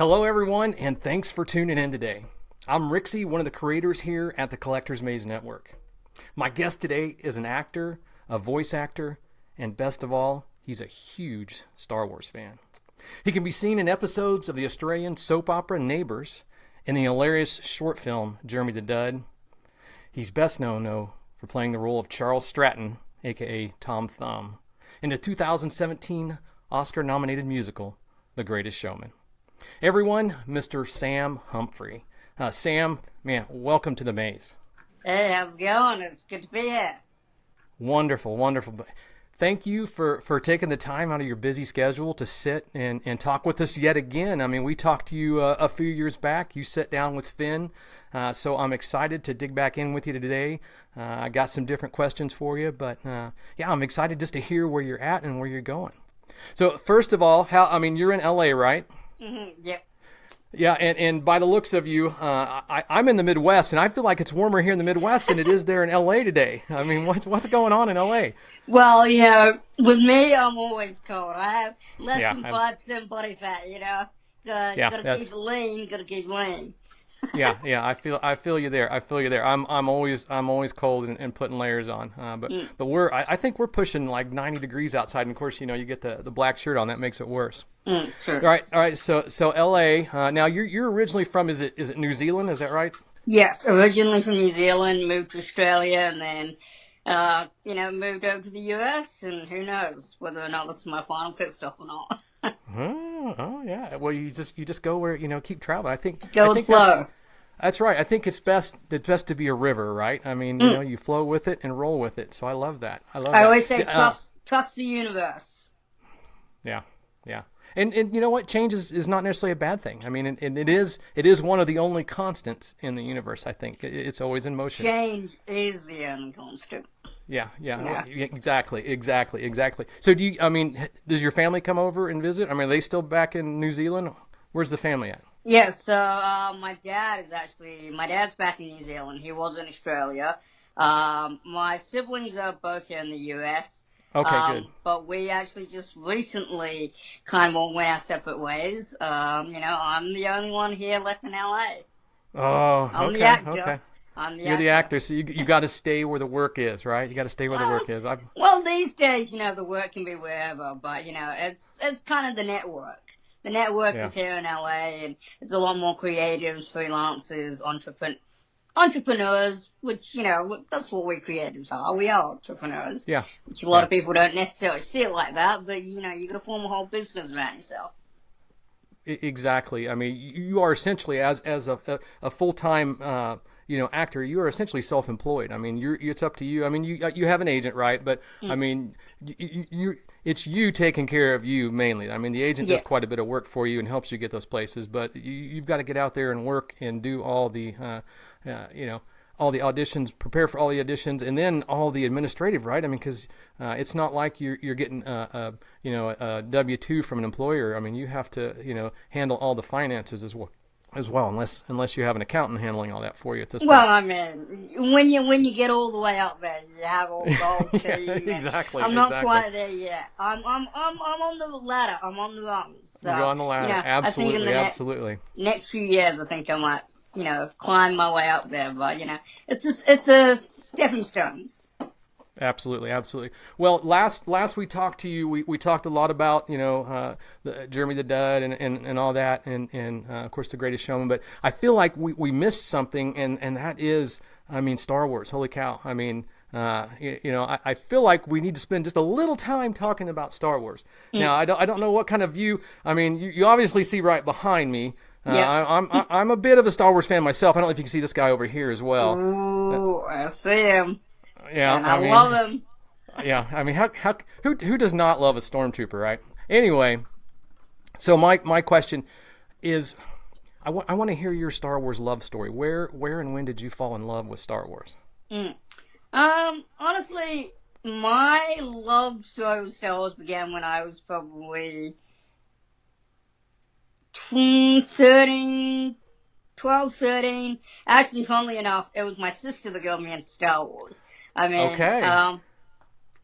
Hello, everyone, and thanks for tuning in today. I'm Rixie, one of the creators here at the Collector's Maze Network. My guest today is an actor, a voice actor, and best of all, he's a huge Star Wars fan. He can be seen in episodes of the Australian soap opera Neighbours and the hilarious short film Jeremy the Dud. He's best known, though, for playing the role of Charles Stratton, aka Tom Thumb, in the 2017 Oscar-nominated musical, The Greatest Showman. Everyone, Mr. Sam Humphrey. Sam, man, welcome to the maze. Hey, how's it going? It's good to be here. Wonderful, wonderful. Thank you for taking the time out of your busy schedule to sit and talk with us yet again. I mean, we talked to you a few years back. You sat down with Finn, so I'm excited to dig back in with you today. I got some different questions for you, but yeah, I'm excited just to hear where you're at and where you're going. So first of all, you're in LA, right? Mm-hmm, yep. Yeah, and by the looks of you, I'm in the Midwest, and I feel like it's warmer here in the Midwest than it is there in LA today. I mean, what's going on in LA? Well, with me, I'm always cold. I have less than 5% body fat, Gotta keep it lean, gotta keep lean. Yeah, I feel you there. I'm always cold and putting layers on. But I think we're pushing like 90 degrees outside, and of course, you get the black shirt on, that makes it worse. Sure. All right. So LA. Now you're originally from is it New Zealand? Is that right? Yes, originally from New Zealand, moved to Australia, and then moved over to the US, and who knows whether or not this is my final pit stop or not. Oh yeah. Well, you just go where keep traveling. I think with the flow. That's right. I think it's best to be a river, right? I mean, you flow with it and roll with it. So I love that. I always say trust the universe. Yeah. And you know what? Change is not necessarily a bad thing. I mean, and it is one of the only constants in the universe. I think it's always in motion. Change is the only constant. Yeah. Exactly. So does your family come over and visit? I mean, are they still back in New Zealand? Where's the family at? Yeah, so my dad's back in New Zealand. He was in Australia. My siblings are both here in the US. Okay, good. But we actually just recently kind of all went our separate ways. I'm the only one here left in LA. Oh, I'm the actor. Okay. You're the actor, so you got to stay where the work is, right? You got to stay where the work is. Well, these days, the work can be wherever, but it's kind of the network. The network is here in LA, and it's a lot more creatives, freelancers, entrepreneurs, which, that's what we creatives are. We are entrepreneurs. Yeah. Which a lot of people don't necessarily see it like that, but, you got to form a whole business around yourself. Exactly. I mean, you are essentially, as a full-time, actor, you are essentially self-employed. I mean, it's up to you. I mean, you have an agent, right? But, I mean, it's you taking care of you mainly. I mean, the agent does quite a bit of work for you and helps you get those places, but you've got to get out there and work and do all the, all the auditions, prepare for all the auditions, and then all the administrative, right? I mean, because it's not like you're getting a W-2 from an employer. I mean, you have to handle all the finances as well, unless you have an accountant handling all that for you at this point. Well, I mean, when you get all the way up there, you have all the whole team. Exactly. I'm not quite there yet. I'm on the ladder. I'm on the rung. So, you're on the ladder. Absolutely, I think in the next few years, I think I might, climb my way up there. But it's a stepping stones. Absolutely. Well, last we talked to you, we talked a lot about Jeremy the Dud and all that, and of course The Greatest Showman. But I feel like we missed something, and that is, Star Wars. Holy cow! I mean, I feel like we need to spend just a little time talking about Star Wars. Now, I don't know what kind of view. I mean, you obviously see right behind me. I'm a bit of a Star Wars fan myself. I don't know if you can see this guy over here as well. Ooh, I see him. Yeah, and I love him. Yeah, I mean, who does not love a stormtrooper, right? Anyway, so my question is, I want to hear your Star Wars love story. Where and when did you fall in love with Star Wars? Honestly, my love story with Star Wars began when I was probably 13. Actually, funnily enough, it was my sister that got me into Star Wars. I mean, okay.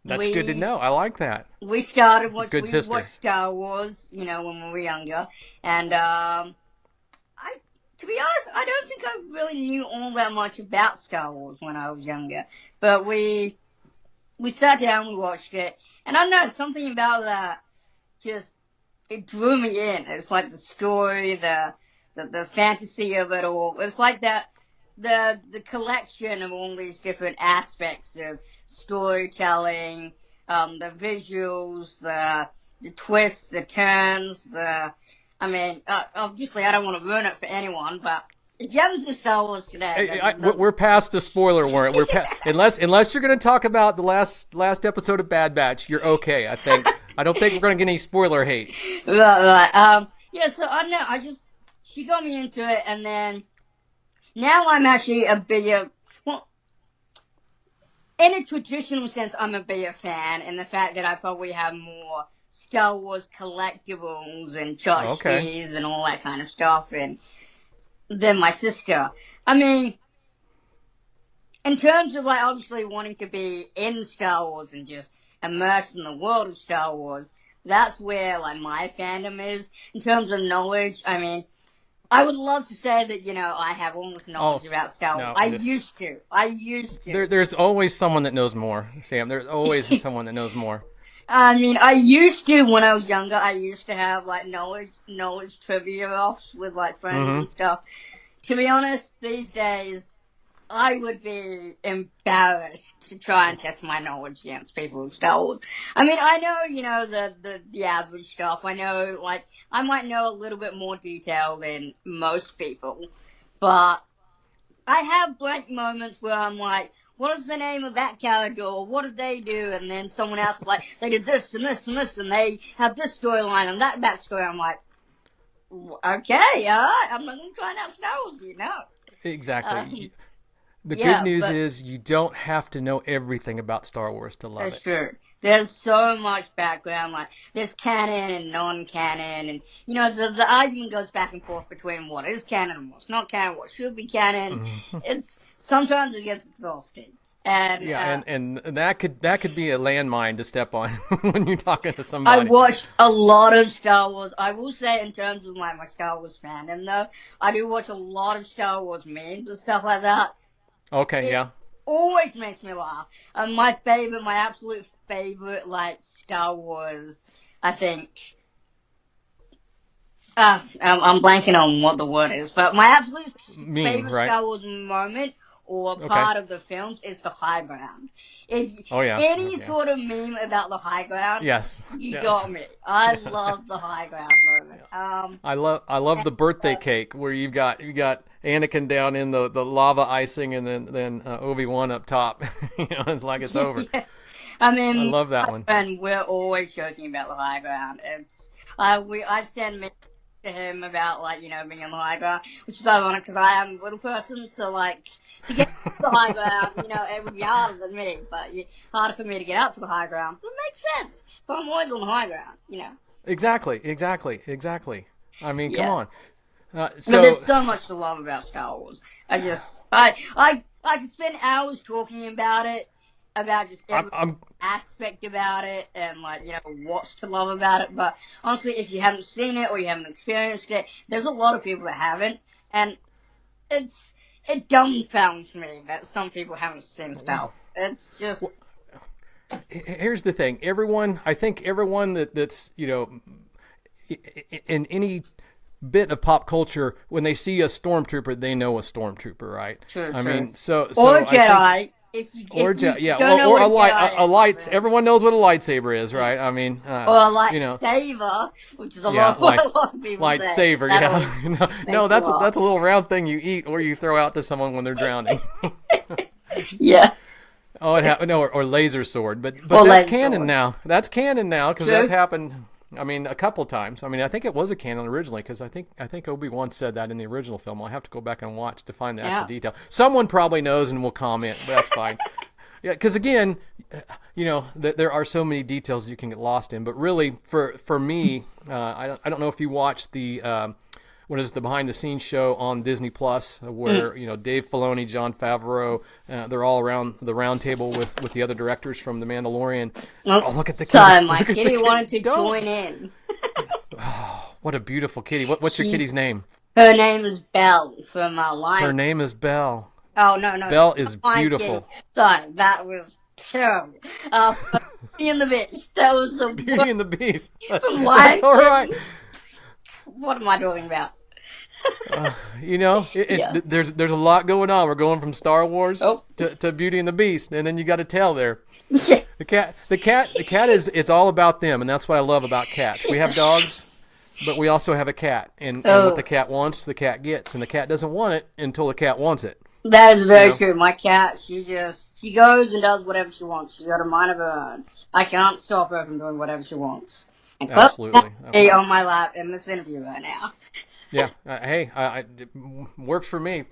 That's good to know. I like that. We started watching Good sister. Star Wars, when we were younger, and to be honest, I don't think I really knew all that much about Star Wars when I was younger. But we sat down, we watched it, and I don't know, something about that just, it drew me in. It's like the story, the fantasy of it all. It's like that, the collection of all these different aspects of storytelling, the visuals, the twists, the turns, obviously I don't want to ruin it for anyone, but if you haven't seen Star Wars today... we're past the spoiler warrant. Unless you're going to talk about the last episode of Bad Batch, you're okay, I think. I don't think we're going to get any spoiler hate. Right. So I don't know, she got me into it, and then now I'm actually a bigger... Well, in a traditional sense, I'm a bigger fan, in the fact that I probably have more Star Wars collectibles and tchotchkes and all that kind of stuff than my sister. I mean, in terms of obviously wanting to be in Star Wars and just immersed in the world of Star Wars, that's where my fandom is. In terms of knowledge, I mean, I would love to say that, I have all this knowledge about Star Wars. I used to. There's always someone that knows more, Sam. There's always someone that knows more. I mean, I used to, when I was younger, I used to have, knowledge trivia offs with, friends and stuff. To be honest, these days, I would be embarrassed to try and test my knowledge against people in Star Wars. I mean, I know, the average stuff. I know, I might know a little bit more detail than most people. But I have blank moments where I'm like, what is the name of that character, or what did they do? And then someone else they did this and this and this, and they have this storyline and that backstory. I'm like, okay, alright, I'm not going to try out Star Wars, Exactly. The good news is you don't have to know everything about Star Wars to love it. That's true. There's so much background, there's canon and non-canon, and, the argument goes back and forth between what is canon and what's not canon, what should be canon. Sometimes it gets exhausting. And, and that could be a landmine to step on when you're talking to somebody. I watched a lot of Star Wars. I will say, in terms of, my Star Wars fandom, though, I do watch a lot of Star Wars memes and stuff like that. Okay, yeah. Always makes me laugh. My absolute favorite, Star Wars, I think, I'm blanking on what the word is, but my absolute favorite Star Wars moment or part of the films is the high ground. Any sort of meme about the high ground, you got me. I love the high ground moment. I love the birthday cake where you've got Anakin down in the lava icing and then Obi-Wan up top. It's like it's over. I mean, I love that one. And we're always joking about the high ground. It's I send me to him about being on the high ground, which is ironic because I am a little person, so to get to the high ground, it would be harder than me, but harder for me to get up to the high ground. It makes sense, but I'm always on the high ground, Exactly. I mean, come on. But there's so much to love about Star Wars. I could spend hours talking about it, about just every aspect about it, and what's to love about it. But honestly, if you haven't seen it or you haven't experienced it, there's a lot of people that haven't, and it dumbfounds me that some people haven't seen Star Wars. It's just. Here's the thing. I think everyone that's in any bit of pop culture, when they see a stormtrooper, they know a stormtrooper, right? True. I mean, so or Jedi. A light. Everyone knows what a lightsaber is, right? I mean, or a lightsaber, which is a lot of people lightsaber, say. No, that's a little round thing you eat or you throw out to someone when they're drowning. Yeah. Oh, or laser sword, but that's canon now. That's canon now because that's happened. I mean, a couple times. I mean, I think it was a canon originally because I think Obi-Wan said that in the original film. I'll have to go back and watch to find the actual detail. Someone probably knows and will comment, but that's fine. Yeah, because again, there are so many details you can get lost in. But really, for me, I don't know if you watched the the behind the scenes show on Disney Plus where Dave Filoni, Jon Favreau, they're all around the round table with the other directors from The Mandalorian. Oh, look at the sorry, my kitty wanted to join in. Oh, what a beautiful kitty! What's your kitty's name? Her name is Belle from Lion. Her name is Belle. Oh, no. Belle is beautiful. Sorry, that was terrible. Beauty and the Beast. That was the Beauty and the Beast. That's Lion all right. What am I talking about? There's a lot going on. We're going from Star Wars Oh. to Beauty and the Beast, and then you got a tail there. Yeah. The cat is it's all about them, and that's what I love about cats. We have dogs, but we also have a cat, and what the cat wants, the cat gets, and the cat doesn't want it until the cat wants it. That is very true. My cat, she goes and does whatever she wants. She's got a mind of her own. I can't stop her from doing whatever she wants. And Absolutely. Chloe on my lap in this interview right now. Yeah. Hey, it works for me.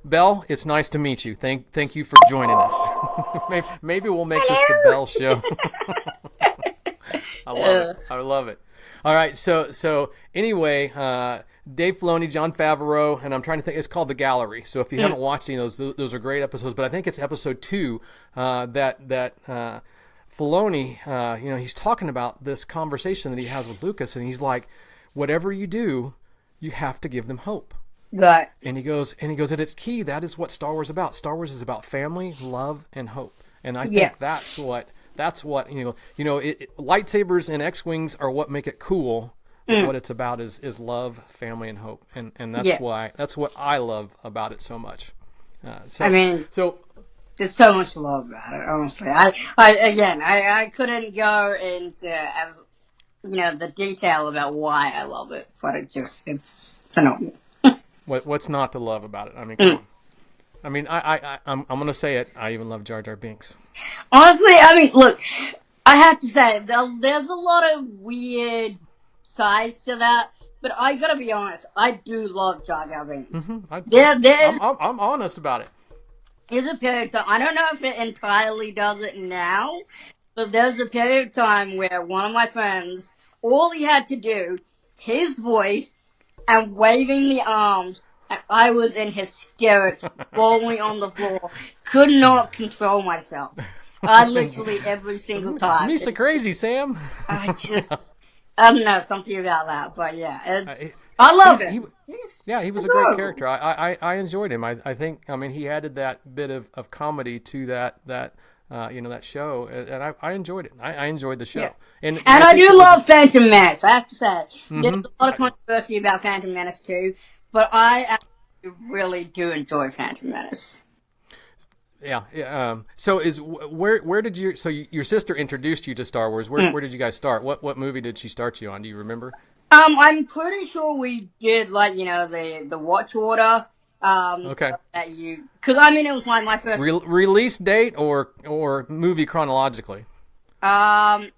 Belle, it's nice to meet you. Thank you for joining us. Maybe we'll make this the Belle Show. I love it. All right. So anyway, Dave Filoni, Jon Favreau, and I'm trying to think. It's called The Gallery. So if you haven't watched any of those are great episodes. But I think it's episode 2 that Filoni, he's talking about this conversation that he has with Lucas, and he's like, whatever you do, you have to give them hope. Right. And he goes, at its key, that is what Star Wars is about. Star Wars is about family, love, and hope. And I think that's what lightsabers and X-wings are what make it cool. But what it's about is love, family, and hope. And that's what I love about it so much. There's so much to love about it, honestly. I couldn't go into the detail about why I love it, but it's phenomenal. What's not to love about it? I mean, come on. I mean, I'm going to say it. I even love Jar Jar Binks. Honestly, look, I have to say, there's a lot of weird sides to that, but I gotta be honest, I do love Jar Jar Binks. I'm honest about it. There's a period of time, I don't know if it entirely does it now, but there's a period of time where one of my friends, all he had to do, his voice, and waving the arms, and I was in hysterics, rolling on the floor, could not control myself. I literally, every single time. Me so crazy, Sam. I don't know, something about that, but yeah, I love it. He was a great character. I enjoyed him. I think, he added that bit of comedy to that show, and I enjoyed it. I enjoyed the show. Yeah. And I do love Phantom Menace, I have to say. There's a lot of controversy about Phantom Menace too, but I actually really do enjoy Phantom Menace. Yeah. So where did your sister introduced you to Star Wars? Where did you guys start? What movie did she start you on? Do you remember? I'm pretty sure we did the watch order. Okay. So because it was my first release date or movie chronologically. Because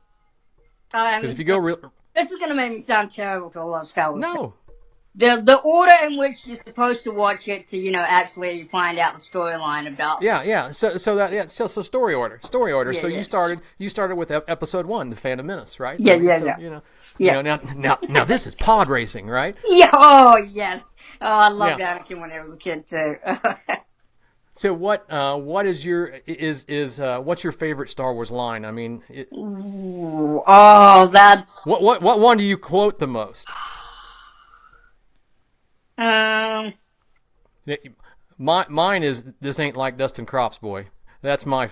if you go this is gonna make me sound terrible to a lot of Star Wars. No. The order in which you're supposed to watch it to actually find out the storyline about. Yeah. So story order. Yeah, so yes. you started with episode 1, The Phantom Menace, right? Yeah. Now this is pod racing, right? Yeah. Oh yes. Oh, I loved Anakin when I was a kid too. So what is what's your favorite Star Wars line? That's what one do you quote the most? Mine is "This ain't like dustin' crops, boy." That's one.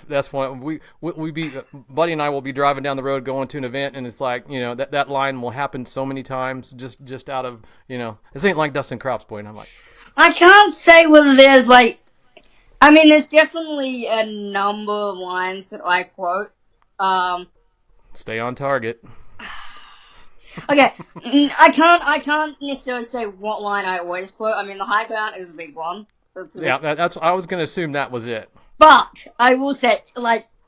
Buddy and I will be driving down the road going to an event, and it's like that line will happen so many times just out of this ain't like dustin' crops, boy, and I'm like, I can't say whether there's there's definitely a number of lines that I quote. Stay on target. Okay, I can't necessarily say what line I always quote. The high ground is a big one. That's I was going to assume that was it. But I will say,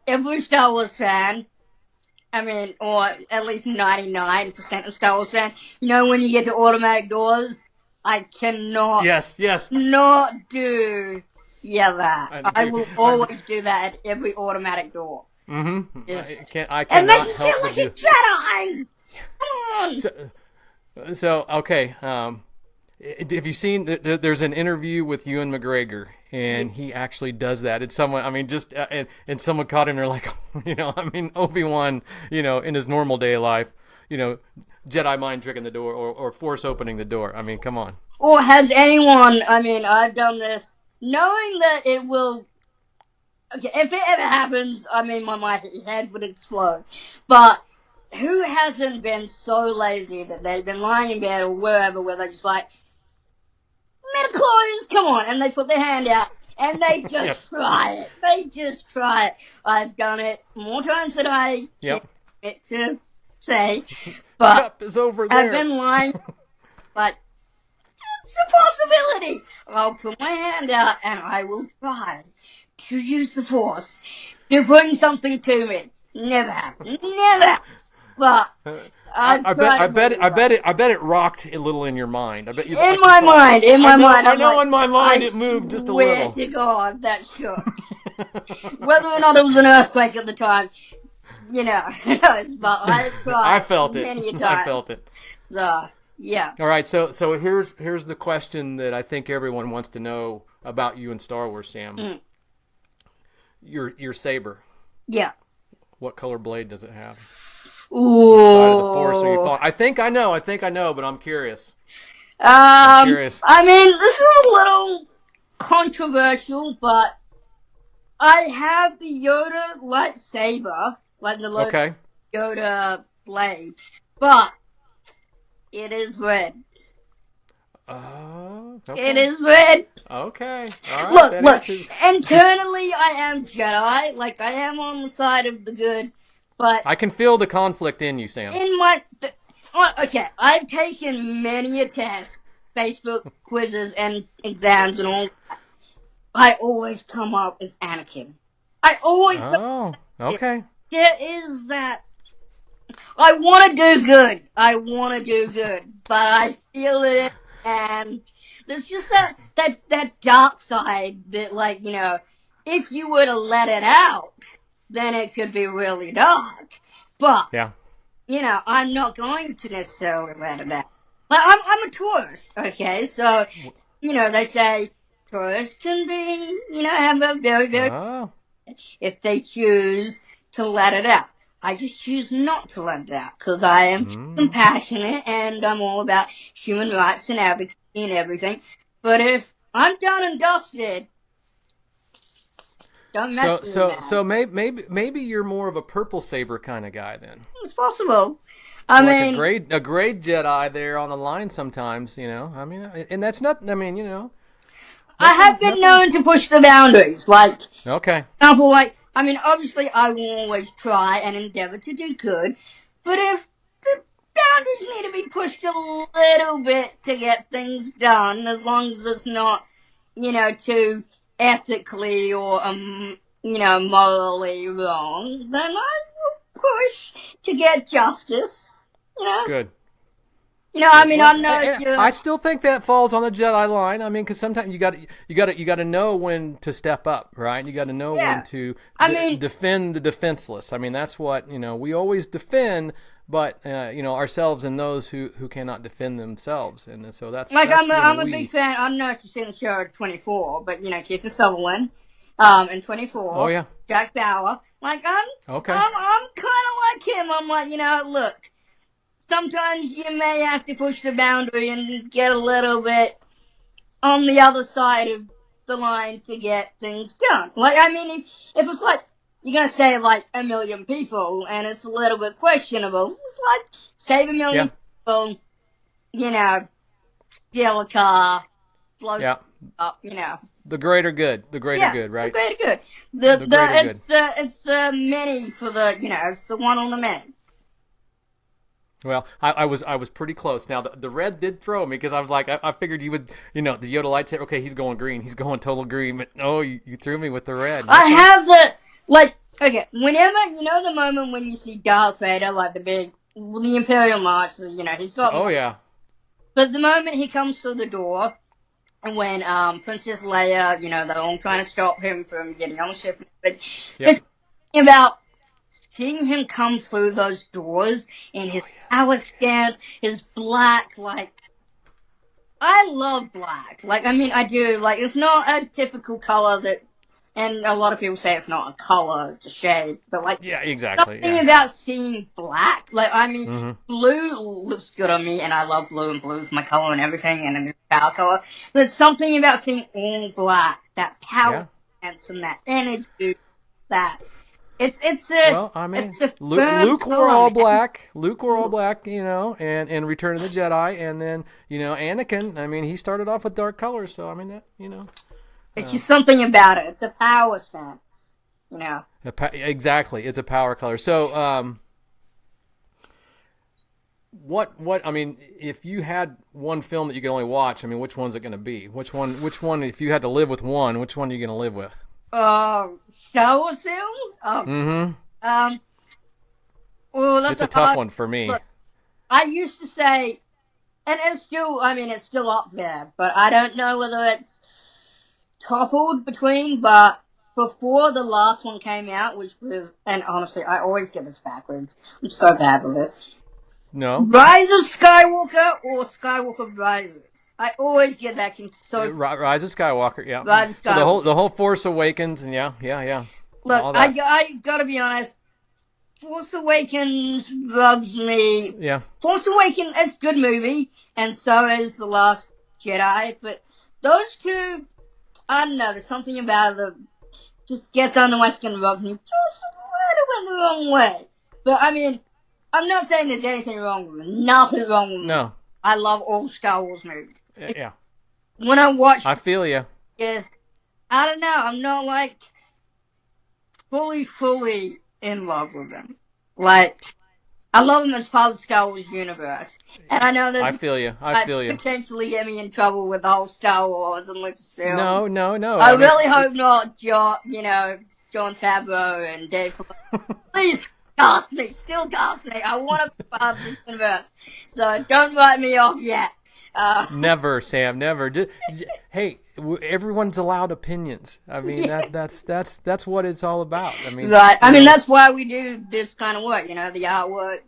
every Star Wars fan, or at least 99% of Star Wars fan, when you get to automatic doors, I cannot. Yes. Not do that. I will always do that at every automatic door. Mm-hmm. I cannot and then you help feel like a Jedi. Come on. So okay. Have you seen? There's an interview with Ewan McGregor, and he actually does that. It's someone. And someone caught him. They're like, Obi-Wan, in his normal day life, Jedi mind tricking the door or Force opening the door. I mean, come on. Or has anyone, I mean, I've done this knowing that it will, okay, if it ever happens, I mean, my head would explode. But who hasn't been so lazy that they've been lying in bed or wherever where they're just like, midichlorians, come on, and they put their hand out and they just Yes. try it. They just try it. I've done it more times than I Yep. get to say, but Cup is over there. I've been lying, but it's a possibility. I'll put my hand out and I will try to use the Force to bring something to me. Never happened. Never happened. But I bet it rocked a little in your mind. I bet you. In my mind. I know in my mind it moved just a little. I swear to God, that shook. Whether or not it was an earthquake at the time, who knows, but I've tried I felt it. many a times. I felt it. So, yeah. All right, so here's the question that I think everyone wants to know about you in Star Wars, Sam. Your saber. Yeah. What color blade does it have? Ooh. Side of the Force or you thought? I think I know, but I'm curious. I'm curious. I mean, this is a little controversial, but I have the Yoda lightsaber, like the Yoda blade, but it is red. Okay. It is red. Okay. All right. Look. Internally, I am Jedi. Like, I am on the side of the good, but I can feel the conflict in you, Sam. Okay, I've taken many a test, Facebook quizzes and exams and all. I always come up as Anakin. I always. Oh, okay. There is that. I want to do good, but I feel it, and there's just that dark side that, like, if you were to let it out, then it could be really dark. But yeah. I'm not going to necessarily let it out. Like, I'm a tourist, okay? So, they say tourists can be, have a very, very, if they choose to let it out. I just choose not to let it out because I am compassionate and I'm all about human rights and advocacy and everything. But if I'm done and dusted, don't mess with me. So maybe you're more of a purple saber kind of guy then. It's possible. I mean, a great Jedi there on the line sometimes, I mean, and that's not. I mean, I have been known to push the boundaries, like. Okay. For example, like. I mean, obviously, I will always try and endeavor to do good, but if the boundaries need to be pushed a little bit to get things done, as long as it's not, too ethically or, morally wrong, then I will push to get justice, Good. I mean, I'm not. I still think that falls on the Jedi line. I mean, because sometimes you got to know when to step up, right? You got to know when to defend the defenseless. I mean, that's what we always defend, but ourselves and those who cannot defend themselves, and so that's like that's I'm a big fan. I don't know if you've seen the show 24, but Kiefer Sutherland, in 24. Oh yeah. Jack Bauer. Like I'm kind of like him. I'm like look. Sometimes you may have to push the boundary and get a little bit on the other side of the line to get things done. Like, I mean, if it's like, you're going to say like 1 million people and it's a little bit questionable, it's like, save 1 million people, steal a car, blow up, The greater good. The greater good, right? The greater good. It's the many for the, it's the one on the many. Well, I was pretty close. Now the red did throw me because I was like I figured you would the Yoda lightsaber. Okay, he's going green. He's going total green. But no, you threw me with the red. I have whenever the moment when you see Darth Vader, like the Imperial March, he's got. Oh yeah. But the moment he comes through the door, and when Princess Leia, they're all trying to stop him from getting on the ship, but it's about seeing him come through those doors in his power scans, his black, like, I love black. Like, I mean, I do. Like, it's not a typical color that and a lot of people say it's not a color, it's a shade, but like, Yeah, exactly. something Yeah. about seeing black, like, I mean, Mm-hmm. blue looks good on me, and I love blue, and blue is my color and everything, and it's a power color. There's something about seeing all black, that power and that energy, that it's a Well, I mean, it's a Luke color, wore all man. black. Luke wore all black, and Return of the Jedi, and then Anakin. I mean, he started off with dark colors, so I mean that. It's just something about it. It's a power stance, Exactly, it's a power color. So, what? I mean, if you had one film that you could only watch, I mean, which one's it going to be? Which one? If you had to live with one, which one are you going to live with? Star Wars film? Mm-hmm. Well, that's It's a tough one for me. Look, I used to say, and it's still up there, but I don't know whether it's toppled between, but before the last one came out, which was, and honestly, I always get this backwards. I'm so bad with this. No. Rise of Skywalker or Skywalker Rises? I always get that. Rise of Skywalker, yeah. Rise of Skywalker. So the whole Force Awakens, and yeah. Look, I gotta be honest. Force Awakens rubs me. Yeah. Force Awakens is a good movie, and so is The Last Jedi. But those two, I don't know. There's something about it just gets under my skin and rubs me just a little bit the wrong way. But I mean, I'm not saying there's anything wrong with it. Nothing wrong with it. No. I love all Star Wars movies. Yeah. When I watch, I feel you. I don't know. I'm not like fully in love with them. Like, I love them as part of the Star Wars universe. And I know this I feel you. I feel you. Potentially get me in trouble with the whole Star Wars and Lucasfilm. No. I really hope not, John Favreau and Dave Filoni. Please cast me. Still cast me. I want to be part of this universe. So don't write me off yet. Never, Sam. Never. Hey, everyone's allowed opinions. I mean, that's what it's all about. I mean, right. I mean, that's why we do this kind of work. The artwork.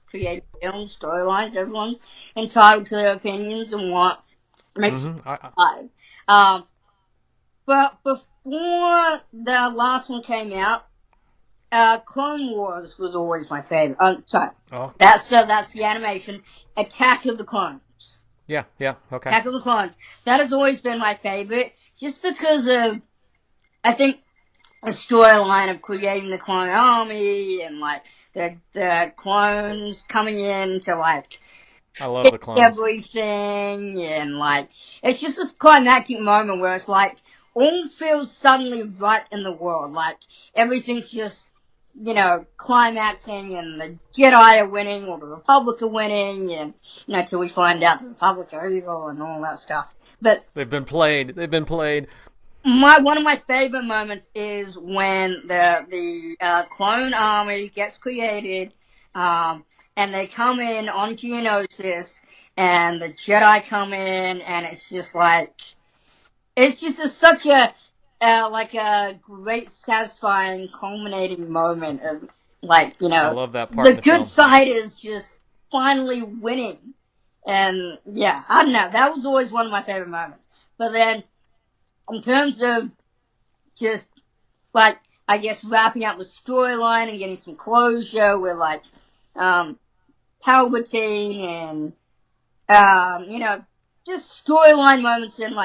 Creative films, storylines. Everyone's entitled to their opinions and what makes them alive. But before the last one came out, Clone Wars was always my favorite. That's the animation. Attack of the Clones. Yeah, okay. Attack of the Clones. That has always been my favorite, just because of, I think, a storyline of creating the clone army and like the clones coming in to like I love the clones. Everything, and like it's just this climactic moment where it's like all feels suddenly right in the world, like everything's just climaxing, and the Jedi are winning, or the Republic are winning, and, till we find out the Republic are evil and all that stuff. But They've been played. One of my favorite moments is when the clone army gets created, and they come in on Geonosis, and the Jedi come in, and it's just such a great, satisfying, culminating moment of, I love that part. The of the good film. side is just finally winning. And, yeah, I don't know. That was always one of my favorite moments. But then, in terms of just, I guess, wrapping up the storyline and getting some closure with, Palpatine and, just storyline moments and,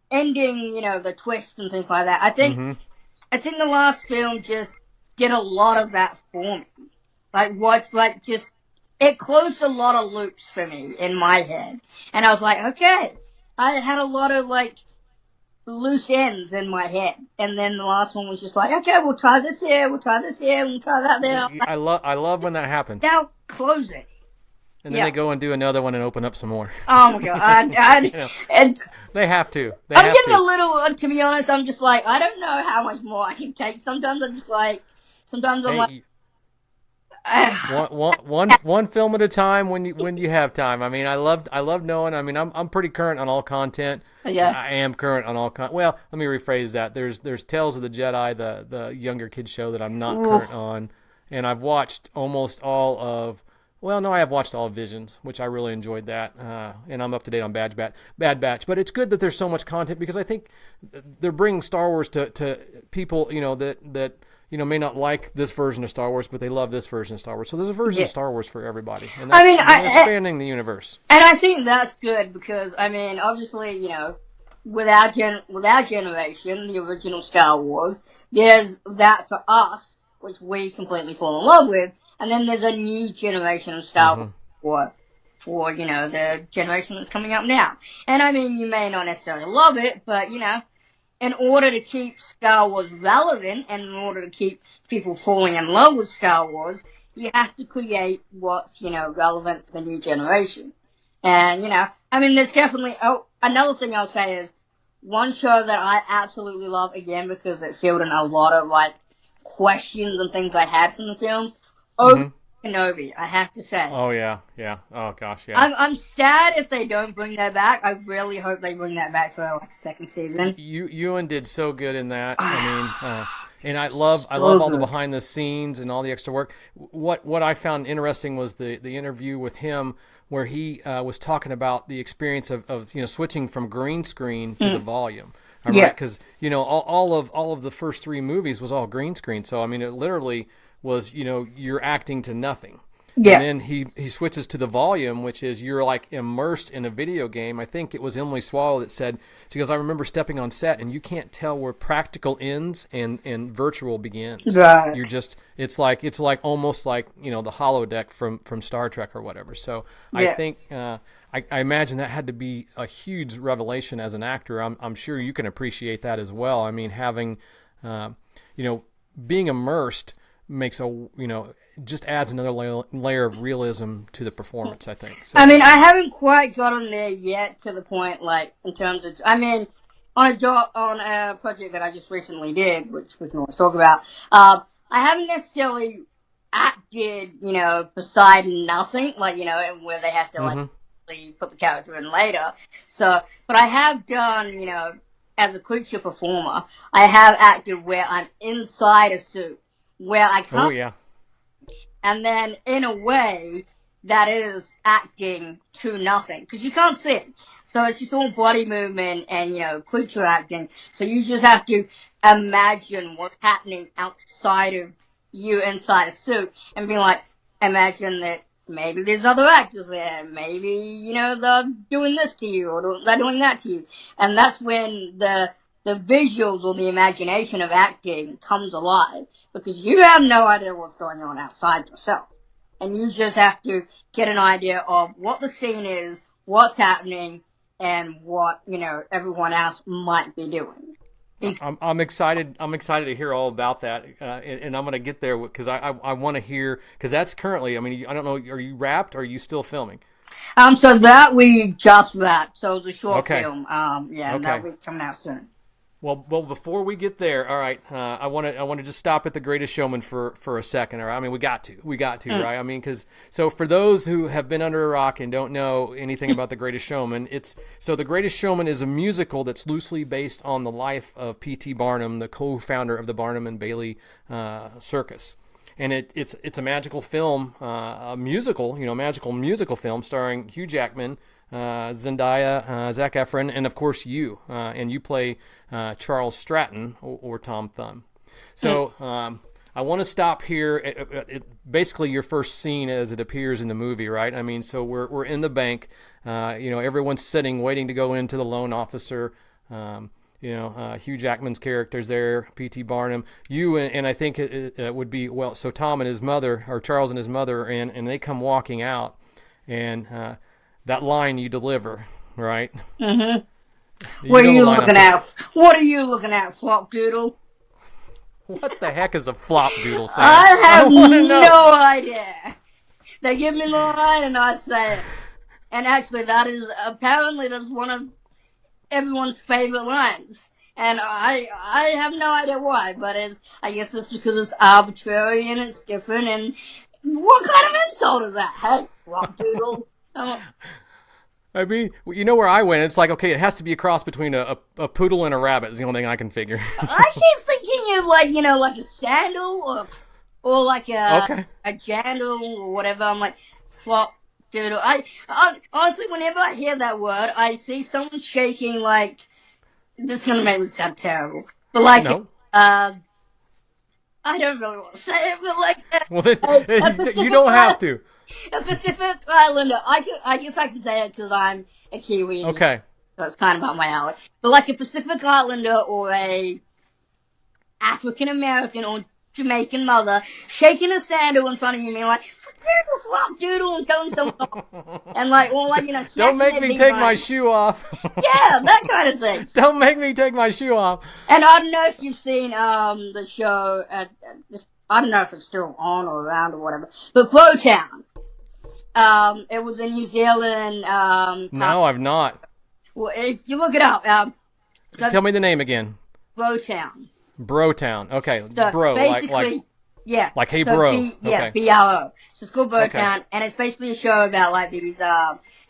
ending, the twist and things like that. I think the last film just did a lot of that for me. It closed a lot of loops for me in my head. And I was like, okay, I had a lot of, loose ends in my head. And then the last one was just like, okay, we'll try this here, we'll try that there. I love when that happens. Now close it. And then they go and do another one and open up some more. Oh my god! And they have to. I'm getting a little. To be honest, I'm just like, I don't know how much more I can take. Sometimes I'm just like, one film at a time when you have time. I mean, I love knowing. I mean, I'm pretty current on all content. Yeah. I am current on all content. Well, let me rephrase that. There's Tales of the Jedi, the younger kids show that I'm not current on, and I've watched almost all of Well, no, I have watched all of Visions, which I really enjoyed that, and I'm up to date on Bad Batch. But it's good that there's so much content because I think they're bringing Star Wars to people, that may not like this version of Star Wars, but they love this version of Star Wars. So there's a version of Star Wars for everybody, and that's they're expanding the universe. And I think that's good because obviously, with our generation, the original Star Wars, there's that for us, which we completely fall in love with. And then there's a new generation of Star Wars for the generation that's coming up now. And you may not necessarily love it, but, in order to keep Star Wars relevant and in order to keep people falling in love with Star Wars, you have to create what's, relevant to the new generation. And, there's definitely, another thing I'll say is one show that I absolutely love, again, because it fielded a lot of, questions and things I had from the film. Kenobi, I have to say. Oh, yeah. Oh, gosh, yeah. I'm sad if they don't bring that back. I really hope they bring that back for, a second season. Ewan did so good in that. And I love all the behind the scenes and all the extra work. What I found interesting was the interview with him where he was talking about the experience of switching from green screen to the volume. Right? Because all of the first 3 movies was all green screen. So it literally was you're acting to nothing. Yeah. And then he switches to the volume, which is you're like immersed in a video game. I think it was Emily Swallow that said, she goes, I remember stepping on set and you can't tell where practical ends and virtual begins. Right. You're just, it's like almost like, the holodeck from Star Trek or whatever. So I think, I imagine that had to be a huge revelation as an actor. I'm sure you can appreciate that as well. Having, being immersed makes just adds another layer of realism to the performance, I think. So, I haven't quite gotten there yet to the point, in terms of, on a project that I just recently did, which we can always talk about, I haven't necessarily acted, beside nothing, where they have to, put the character in later. So, but I have done, as a creature performer, I have acted where I'm inside a suit, where I can't. Oh, yeah. And then, in a way, that is acting to nothing. Because you can't see it. So it's just all body movement and, creature acting. So you just have to imagine what's happening outside of you inside a suit. And be like, imagine that maybe there's other actors there. Maybe, they're doing this to you or they're doing that to you. And that's when the visuals or the imagination of acting comes alive. Because you have no idea what's going on outside yourself. And you just have to get an idea of what the scene is, what's happening, and what, everyone else might be doing. I'm excited. I'm excited to hear all about that. And I'm going to get there because I want to hear, because that's currently, I don't know, are you wrapped or are you still filming? So that we just wrapped. So it was a short film. And that'll be coming out soon. Well, before we get there, all right, I want to just stop at The Greatest Showman for a second. All right? We got to, right? Because for those who have been under a rock and don't know anything about The Greatest Showman, The Greatest Showman is a musical that's loosely based on the life of P.T. Barnum, the co-founder of the Barnum and Bailey Circus. And it's a magical film, magical musical film starring Hugh Jackman, Zendaya, Zac Efron, and of course you. And you play Charles Stratton or Tom Thumb. So I want to stop here at basically your first scene as it appears in the movie, right? So we're in the bank. Everyone's sitting, waiting to go into the loan officer. Hugh Jackman's character's there, P.T. Barnum. You and I think it would be, so Tom and his mother, or Charles and his mother, and they come walking out. And that line you deliver, right? Mm-hmm. What are you looking at, Flop-doodle? What the heck is a Flop-doodle, Sam? I have no idea. They give me the line and I say it. And actually that's one of everyone's favorite lines. And I have no idea why, but I guess it's because it's arbitrary and it's different. And what kind of insult is that? Hey, Flop-doodle. Where I went, it's like, okay, it has to be a cross between a poodle and a rabbit is the only thing I can figure. I keep thinking of like a sandal or like a jandal or whatever. I'm like, Flop-doodle. I honestly, whenever I hear that word, I see someone shaking like, this is gonna make me sound terrible, but like, No. I don't really want to say it, but like, Well, then, a you don't have to. A Pacific Islander. I guess I can say it because I'm a Kiwi. Okay. So it's kind of up my alley. But like a Pacific Islander or a African American or Jamaican mother shaking a sandal in front of you and being like, flop-doodle, and telling someone off. And like, or like, Don't make me take my shoe off. Yeah, that kind of thing. Don't make me take my shoe off. And I don't know if you've seen the show, I don't know if it's still on or around or whatever, but Flowtown. It was in New Zealand. No, I've not. Well, if you look it up, Tell me the name again. Brotown. Brotown. Okay, So bro, basically, yeah. like hey so bro. Yeah, Okay. BRO. So it's called Brotown, Okay. and it's basically a show about like these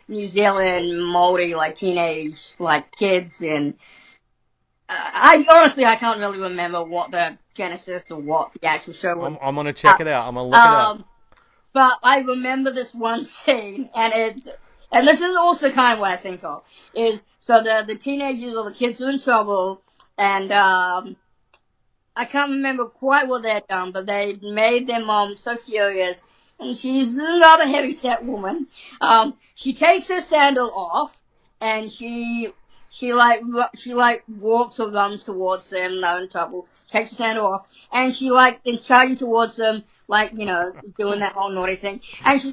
New Zealand Maori like teenage like kids, and I honestly can't really remember what the genesis or what the actual show was. I'm gonna check it out. I'm gonna look it up. But I remember this one scene, and this is also kind of what I think of, is, so the teenagers or the kids are in trouble, and, I can't remember quite what they'd done, but they made their mom so furious, and she's a rather heavy-set woman. She takes her sandal off, and she walks or runs towards them, they're in trouble, takes her sandal off, and she is charging towards them, doing that whole naughty thing. And she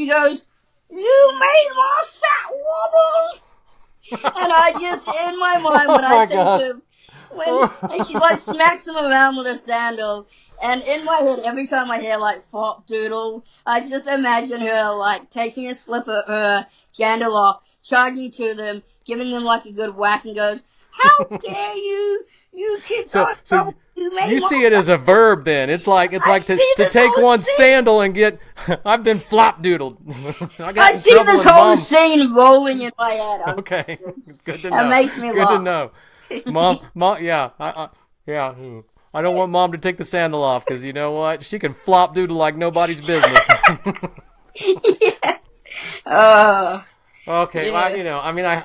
goes, "You made my fat wobble!" And I just, in my mind, when I think of, and she smacks him around with a sandal, and in my head, every time I hear flop-doodle, I just imagine her taking a slip of her sandal off, charging to them, giving them a good whack, and goes, "How dare you! You kids are trouble. You see it as a verb then. It's like to take one sandal and get, I've been flop-doodled. I see this whole scene rolling in my head. Okay. Good to know. It makes me laugh. Good to know. Mom, yeah. I don't want Mom to take the sandal off because you know what? She can flop-doodle like nobody's business. Yeah. Okay, Yeah. well,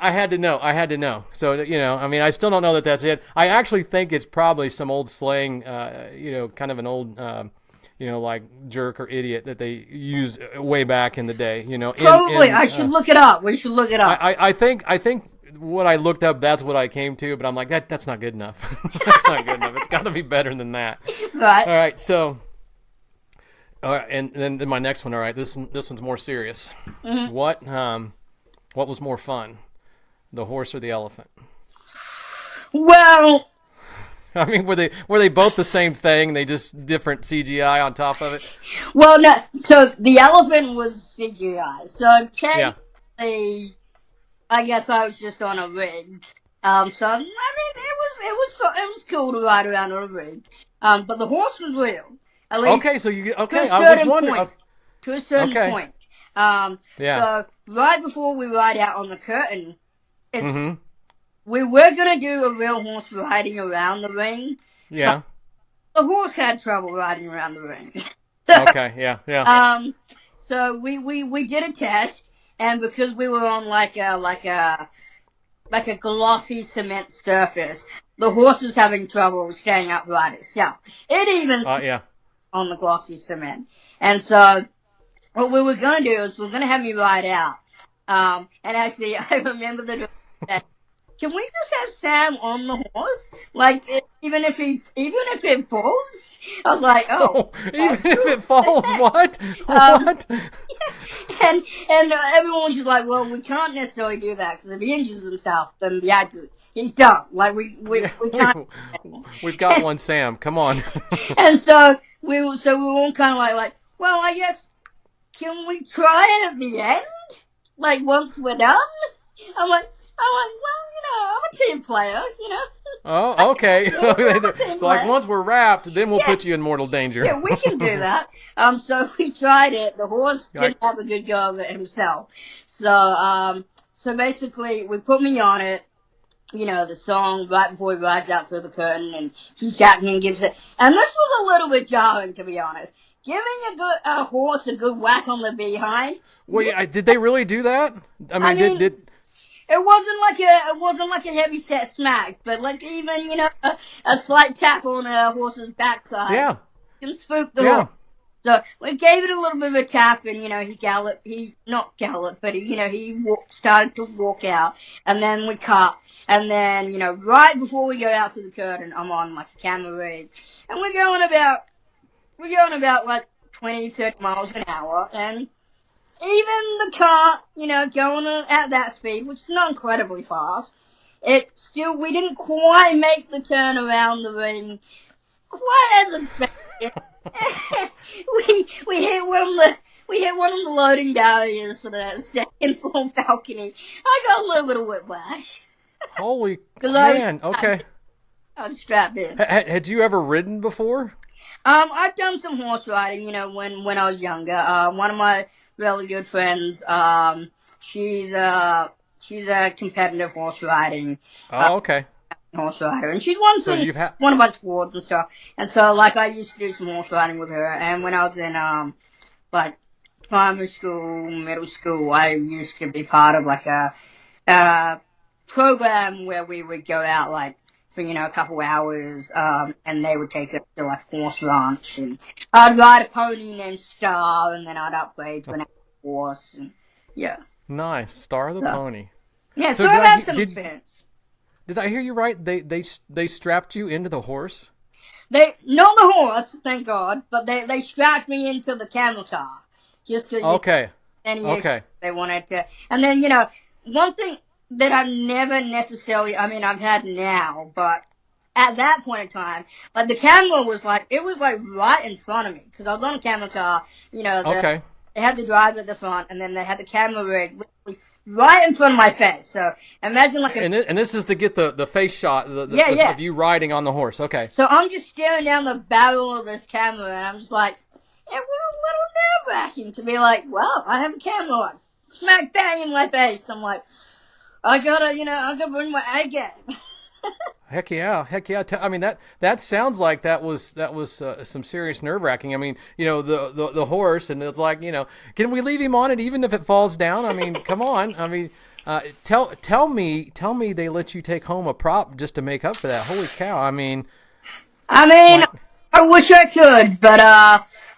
I had to know. So, I still don't know that that's it. I actually think it's probably some old slang, kind of an old, jerk or idiot that they used way back in the day, Probably. I should look it up. We should look it up. I think what I looked up, that's what I came to, but I'm like, that's not good enough. That's not good enough. It's got to be better than that. Right. All right, so... All right, and then my next one, all right, this one's more serious. Mm-hmm. What was more fun, the horse or the elephant? Well, I mean, were they both the same thing? They just different CGI on top of it? well, no. So the elephant was CGI. So technically, I guess I was just on a rig. So I mean, it was cool to ride around on a rig. But the horse was real. At least Okay, so I was wondering. To a certain point. So right before we ride out on the curtain, we were going to do a real horse riding around the ring. Yeah. The horse had trouble riding around the ring. Okay, yeah. So we did a test, and because we were on like a glossy cement surface, the horse was having trouble staying upright itself. It even on the glossy cement. And so what we were going to do is we're going to have me ride out. And actually, I remember the that, can we just have Sam on the horse? Even if it falls? I was like, even if it falls, what? What? And everyone was just like, well, we can't necessarily do that, because if he injures himself, then the actor, he's done. We can't. We've got one Sam. Come on. And so we were all kind of like, well, I guess, can we try it at the end? Once we're done? I'm like, well, I'm a team player, Oh, okay. So once we're wrapped, then we'll put you in mortal danger. Yeah, we can do that. So we tried it. The horse didn't have a good go of it himself. So basically, we put me on it. The song right before he rides out through the curtain, and Hugh Jackman gives it. And this was a little bit jarring, to be honest. giving a horse a good whack on the behind. Well, yeah, did they really do that? I mean, did it wasn't like a heavy set smack, but like even a slight tap on a horse's backside. Yeah. Can spook the horse. So we gave it a little bit of a tap, and he started to walk out, and then we cut, and then right before we go out to the curtain, I'm on like a camera rig, and we're going about like 20, 30 miles an hour, and even the car, going at that speed, which is not incredibly fast, we didn't quite make the turn around the ring quite as expected. we hit one of the loading barriers for the second floor balcony. I got a little bit of whiplash. Holy man! Okay. I was strapped in. Had you ever ridden before? I've done some horse riding, when I was younger. One of my really good friends, she's a competitive horse riding. Oh, okay. Horse rider, and she's won won a bunch of awards and stuff. And so, like, I used to do some horse riding with her. And when I was in like primary school, middle school, I used to be part of like a program where we would go out like for a couple hours, and they would take us to like horse ranch, and I'd ride a pony named Star, and then I'd upgrade to an actual horse, and yeah. Nice, Star the pony. Yeah, so I've had some experience. Did I hear you right? They strapped you into the horse? Not the horse, thank God, but they strapped me into the camel car. Just because they wanted to. And then, one thing that I've never necessarily, I've had now, but at that point in time, like the camera was like right in front of me, because I was on a camel car, they had the driver at the front, and then they had the camera rig literally right in front of my face. So imagine like and this is to get the face shot of you riding on the horse. Okay. So I'm just staring down the barrel of this camera, and I'm just like, it was a little nerve-wracking to be like, well, I have a camera on, smack bang in my face. I'm like, I gotta bring my A game. Heck yeah. That sounds like that was some serious nerve wracking. The horse, and it's like, can we leave him on it even if it falls down? Come on. Tell me they let you take home a prop just to make up for that. Holy cow. I wish I could, but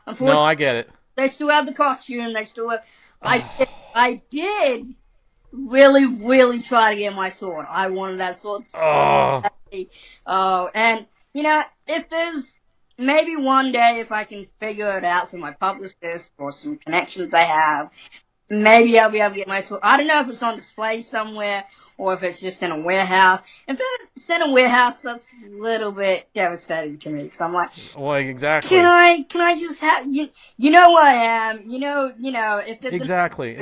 unfortunately, no, I get it. They still have the costume. They still have. I did really, really try to get my sword. I wanted that sword so badly. And if there's maybe one day if I can figure it out through my publicist or some connections I have, maybe I'll be able to get my sword. I don't know if it's on display somewhere or if it's just in a warehouse. If it's in a warehouse, that's a little bit devastating to me, because I'm like, well, exactly. Can I just have you know who I am? If it's exactly.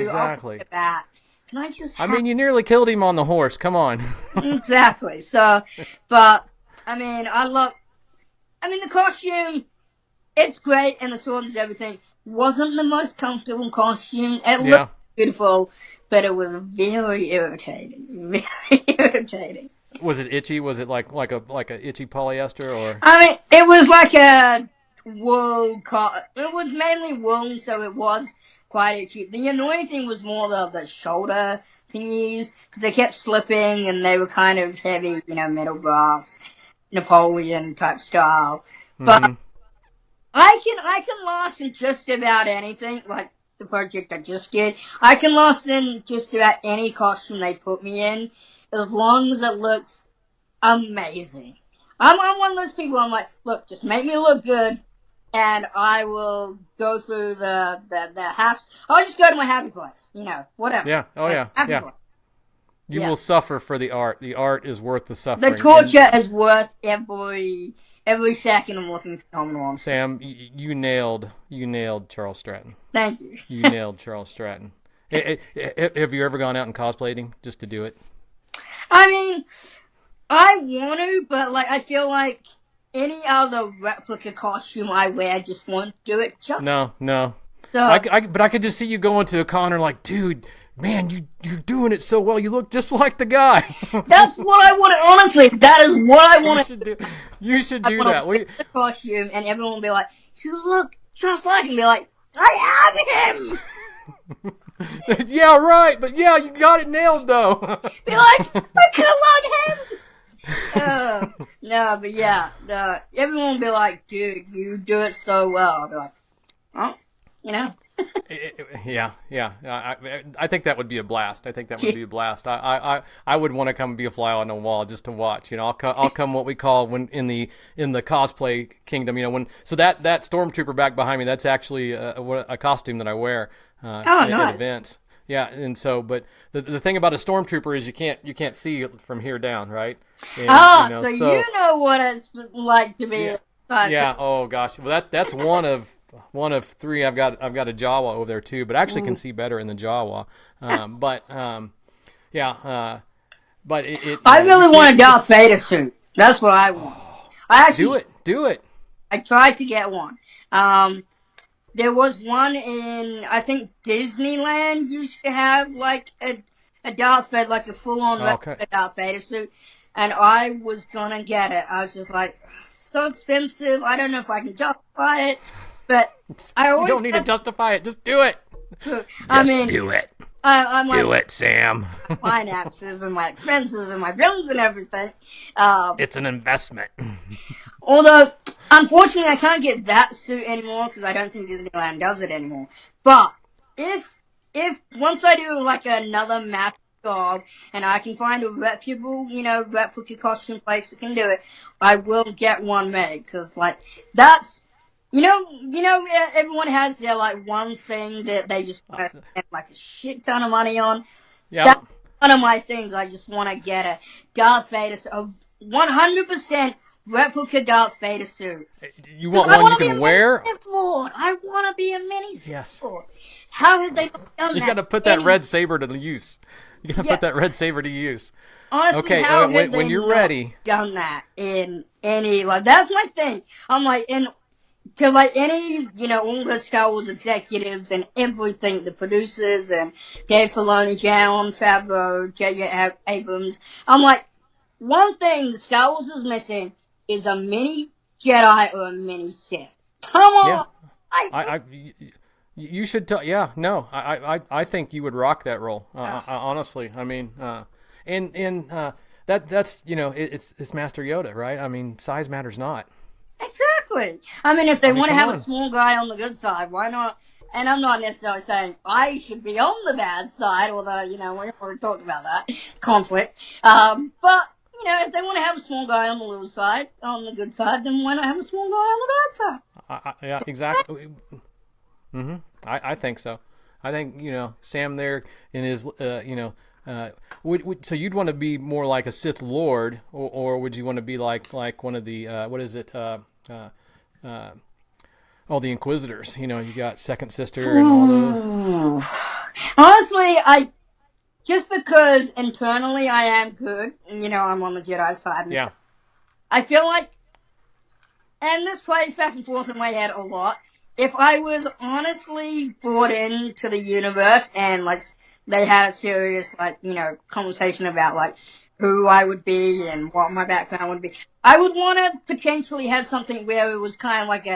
Can I just you nearly killed him on the horse. Come on. Exactly. So, but, I love, the costume, it's great, and the sword and everything. Wasn't the most comfortable costume. It looked beautiful, but it was very irritating. Very irritating. Was it itchy? Was it like a itchy polyester, or? It was like a wool it was mainly wool, so it was quite itchy. The annoying thing was more the shoulder thingies, because they kept slipping, and they were kind of heavy, metal brass, Napoleon type style. But I can last in just about anything, like the project I just did. I can last in just about any costume they put me in, as long as it looks amazing. I'm one of those people, I'm like, look, just make me look good, and I will go through the house. I'll just go to my happy place, whatever. Yeah. Oh, yeah. Yeah. You will suffer for the art. The art is worth the suffering. The torture is worth every second I'm looking phenomenal. Sam, you nailed Charles Stratton. Thank you. You nailed Charles Stratton. Have you ever gone out and cosplayed him just to do it? I want to, but I feel like any other replica costume I wear, just won't do it justice. No. So, but I could just see you going to a con and like, dude, man, you're doing it so well. You look just like the guy. That's what I want to, honestly, that is what I want to do. You should do that. The costume, and everyone will be like, you look just like him. Be like, I am him. Yeah, right. But yeah, you got it nailed though. Be like, I could have loved him. No, but yeah, everyone will be like, dude, you do it so well. I'll be like, oh, you know. Yeah. I think that would be a blast. I think that would be a blast. I would want to come and be a fly on the wall just to watch. You know, I'll come what we call when in the cosplay kingdom. You know, so that stormtrooper back behind me, that's actually a costume that I wear at events. Yeah, and so, but the thing about a stormtrooper is you can't see it from here down, right? And, so you know what it's like to be. Yeah. Oh gosh. Well, that's one of three. I've got a Jawa over there too, but I actually can see better in the Jawa. But I really want a Darth Vader suit. That's what I want. I actually do it. I tried to get one. There was one in, I think, Disneyland used to have, like, a Darth Vader, like a full-on Darth Vader suit, and I was gonna get it. I was just like, so expensive, I don't know if I can justify it, but I always... You don't need to justify it, just do it! Do it! I'm like, do it, Sam! Finances and my expenses and my bills and everything. It's an investment. Although, unfortunately, I can't get that suit anymore because I don't think Disneyland does it anymore. But if once I do like another mass job and I can find a reputable, replica costume place that can do it, I will get one made because like that's everyone has their like one thing that they just want to spend like a shit ton of money on. Yeah. That's one of my things. I just want to get a Darth Vader, a 100%. Replica Darth Vader suit. You want one you can wear? Lord, I want to be a mini Sith Yes. Lord. How have they not done that? You got to put that red saber to use. You got to put that red saber to use. Honestly, okay, how have when they you're not ready, done that in any like? That's my thing. I'm like to like any all the Star Wars executives and everything, the producers and Dave Filoni, Jon Favreau, J.J. Abrams. I'm like, one thing the Star Wars is missing is a mini Jedi or a mini Sith. Come on! Yeah. You should tell. Yeah, no, I think you would rock that role. Honestly, I mean, that's it's Master Yoda, right? I mean, size matters not. Exactly. I mean, if they want to have a small guy on the good side, why not? And I'm not necessarily saying I should be on the bad side, although we already talked about that conflict. But if they want to have a small guy on the little side, on the good side, then why not have a small guy on the bad side? Yeah, exactly. I think so. I think Sam there in his so you'd want to be more like a Sith Lord, or would you want to be like one of the what is it? All the Inquisitors. You got Second Sister and all those. Honestly, just because internally I am good, and I'm on the Jedi side. Yeah. I feel like, and this plays back and forth in my head a lot, if I was honestly brought into the universe and like they had a serious conversation about like who I would be and what my background would be, I would want to potentially have something where it was kind of like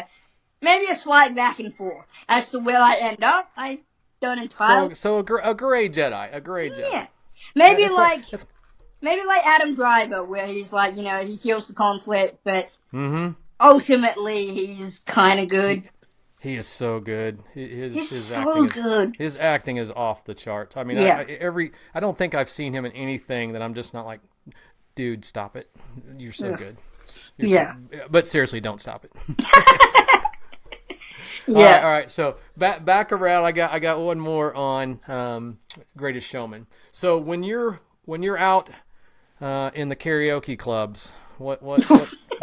maybe a slight back and forth as to where I end up. I don't entirely. So a gray Jedi, Yeah, maybe maybe like Adam Driver, where he's like he kills the conflict, but ultimately he's kind of good. He is so good. He's so good. His acting is off the charts. I mean, I don't think I've seen him in anything that I'm just not like, dude, stop it. You're so good. But seriously, don't stop it. Yeah. All right. So back around. I got one more on Greatest Showman. So when you're out in the karaoke clubs, what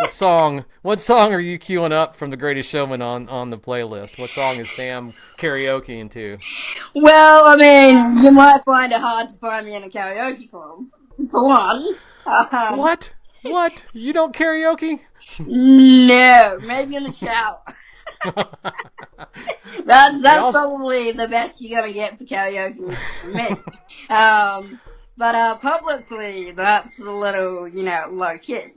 song are you queuing up from the Greatest Showman on the playlist? What song is Sam karaokeing to? Well, I mean, you might find it hard to find me in a karaoke club, for one. What? You don't karaoke? No, maybe in the shower. That's probably the best you're gonna get for karaoke from me. But publicly, that's a little, low key.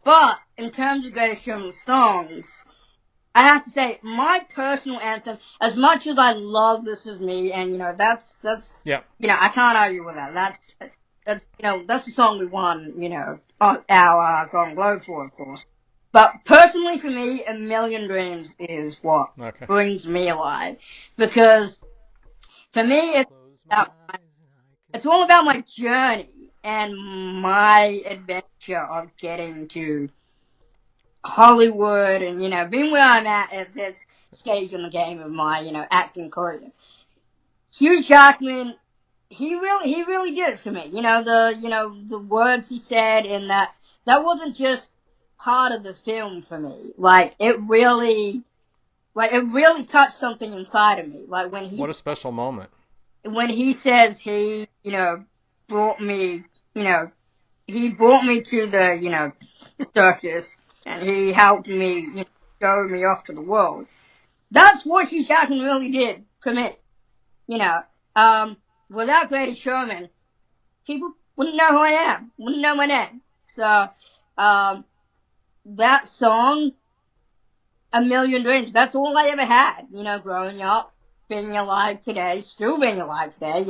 But in terms of Greatest Showman songs, I have to say, my personal anthem, as much as I love This Is Me, and, that's, Yeah. I can't argue with that. That's the song we won, our Golden Globe for, of course. But personally for me, A Million Dreams is what brings me alive. Because for me, it's all about my journey and my adventure of getting to Hollywood and, being where I'm at this stage in the game of my, acting career. Hugh Jackman, he really did it for me. The words he said and that wasn't just part of the film for me. Like, it really touched something inside of me. Like, what a special moment. When he says he, brought me, he brought me to the, the circus, and he helped me, show me off to the world. That's what Hugh Jackman really did for me. Without Greatest Showman, people wouldn't know who I am, wouldn't know my name. So, that song, A Million Dreams, that's all I ever had, growing up, being alive today, still being alive today,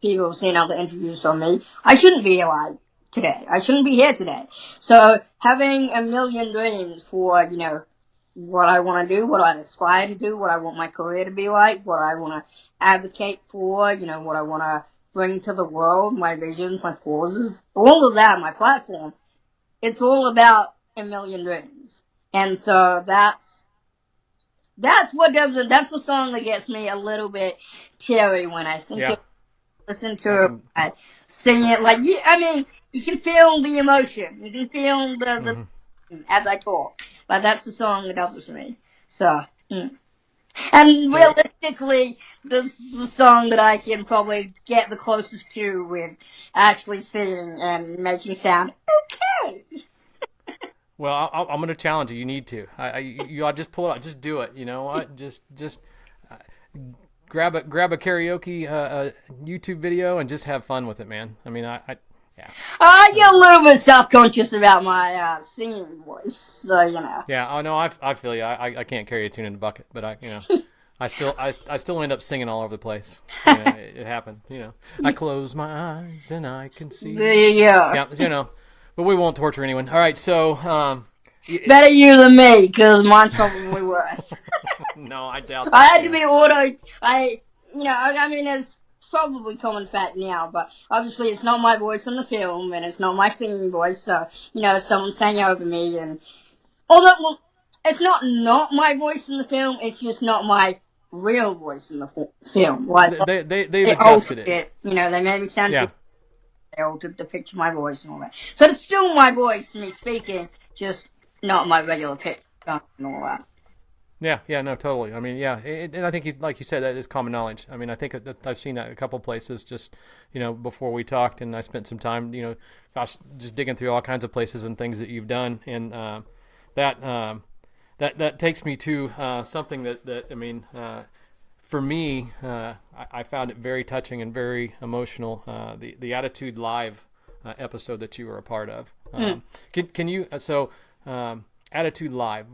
people have seen other interviews on me. I shouldn't be alive today. I shouldn't be here today. So, having a million dreams for, what I want to do, what I aspire to do, what I want my career to be like, what I want to advocate for, what I want to bring to the world, my visions, my causes, all of that, my platform, it's all about a million dreams. And so that's what does it. That's the song that gets me a little bit teary when I think of, listen to it, sing it. Like, you can feel the emotion. You can feel the as I talk. But that's the song that does it for me. So, and realistically, this is the song that I can probably get the closest to with actually singing and making sound okay. Well, I'm going to challenge you. You need to. I'll just pull it out. Just do it. You know what? Just grab a karaoke YouTube video and just have fun with it, man. I mean, yeah. I get a little bit self-conscious about my singing voice, so Yeah. Oh no, I feel you. I can't carry a tune in a bucket, but I still end up singing all over the place. It happened. I close my eyes and I can see. Yeah. Yeah. But we won't torture anyone. All right, so better you than me, because mine's probably worse. No, I doubt that. I had to be I mean, it's probably common fact now, but obviously it's not my voice in the film, and it's not my singing voice, so, someone sang over me, and although, it's not my voice in the film, it's just not my real voice in the film. Like, they've adjusted it. They made me sound different. They altered the pitch of my voice and all that. So it's still my voice, me speaking, just not my regular pitch and all that. Yeah, no, totally. I mean, yeah, and I think, like you said, that is common knowledge. I mean, I think that I've seen that a couple places just, before we talked, and I spent some time, just digging through all kinds of places and things that you've done, and that takes me to something that I mean, for me, I found it very touching and very emotional. The Attitude Live episode that you were a part of. Can you? So, Attitude Live.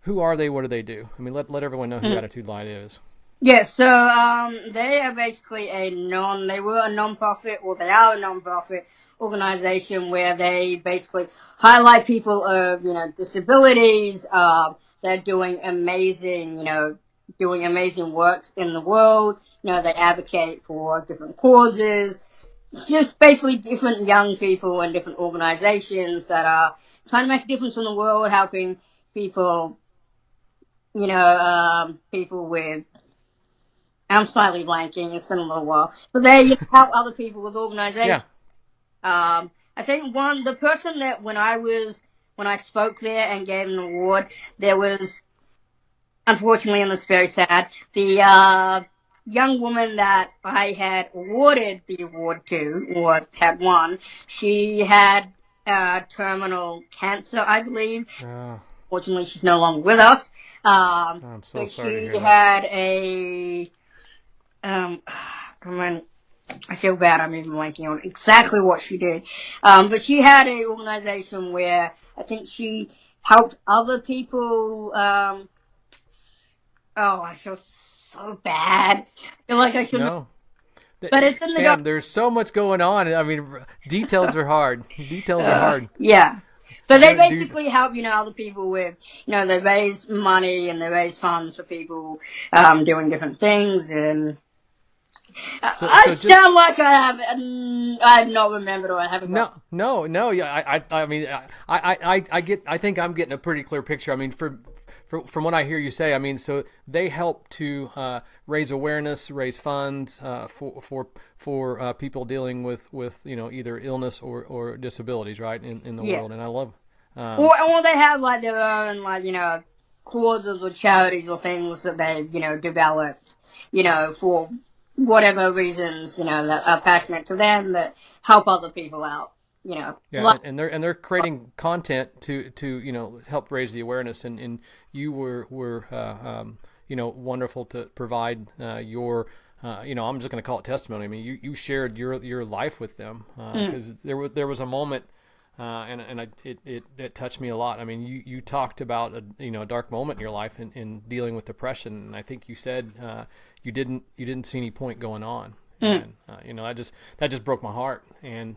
Who are they? What do they do? I mean, let everyone know who Attitude Live is. Yeah. So, they are basically they were a non-profit, or they are a non-profit organization where they basically highlight people of disabilities. They're doing amazing works in the world. They advocate for different causes, just basically different young people and different organizations that are trying to make a difference in the world, helping people, people with, I'm slightly blanking, it's been a little while, but they help other people with organizations. Yeah. I think the person that when I spoke there and gave an award, there was, unfortunately, and it's very sad, the young woman that I had awarded the award to, or had won, she had terminal cancer, I believe. Fortunately, she's no longer with us. I'm so sorry to hear that. She had I feel bad, I'm even blanking on exactly what she did. But she had an organization where I think she helped other people. I feel so bad. I feel like I shouldn't. No. But it's in the Sam, there's so much going on. I mean, details are hard. Details are hard. Yeah. But they basically help, other people with, they raise money and they raise funds for people doing different things. And I sound like I've not remembered or I haven't. No. Yeah, I mean, I think I'm getting a pretty clear picture. I mean, from what I hear you say, I mean, so they help to raise awareness, raise funds for people dealing with either illness or disabilities, right, in the world. And I love. Or they have like their own causes or charities or things that they've developed, for whatever reasons that are passionate to them that help other people out. Yeah, and they're creating content to help raise the awareness, and you were wonderful to provide your I'm just going to call it testimony. I mean, you shared your life with them because there was a moment and it touched me a lot. I mean, you talked about a dark moment in your life in dealing with depression, and I think you said you didn't see any point going on, and that just broke my heart. And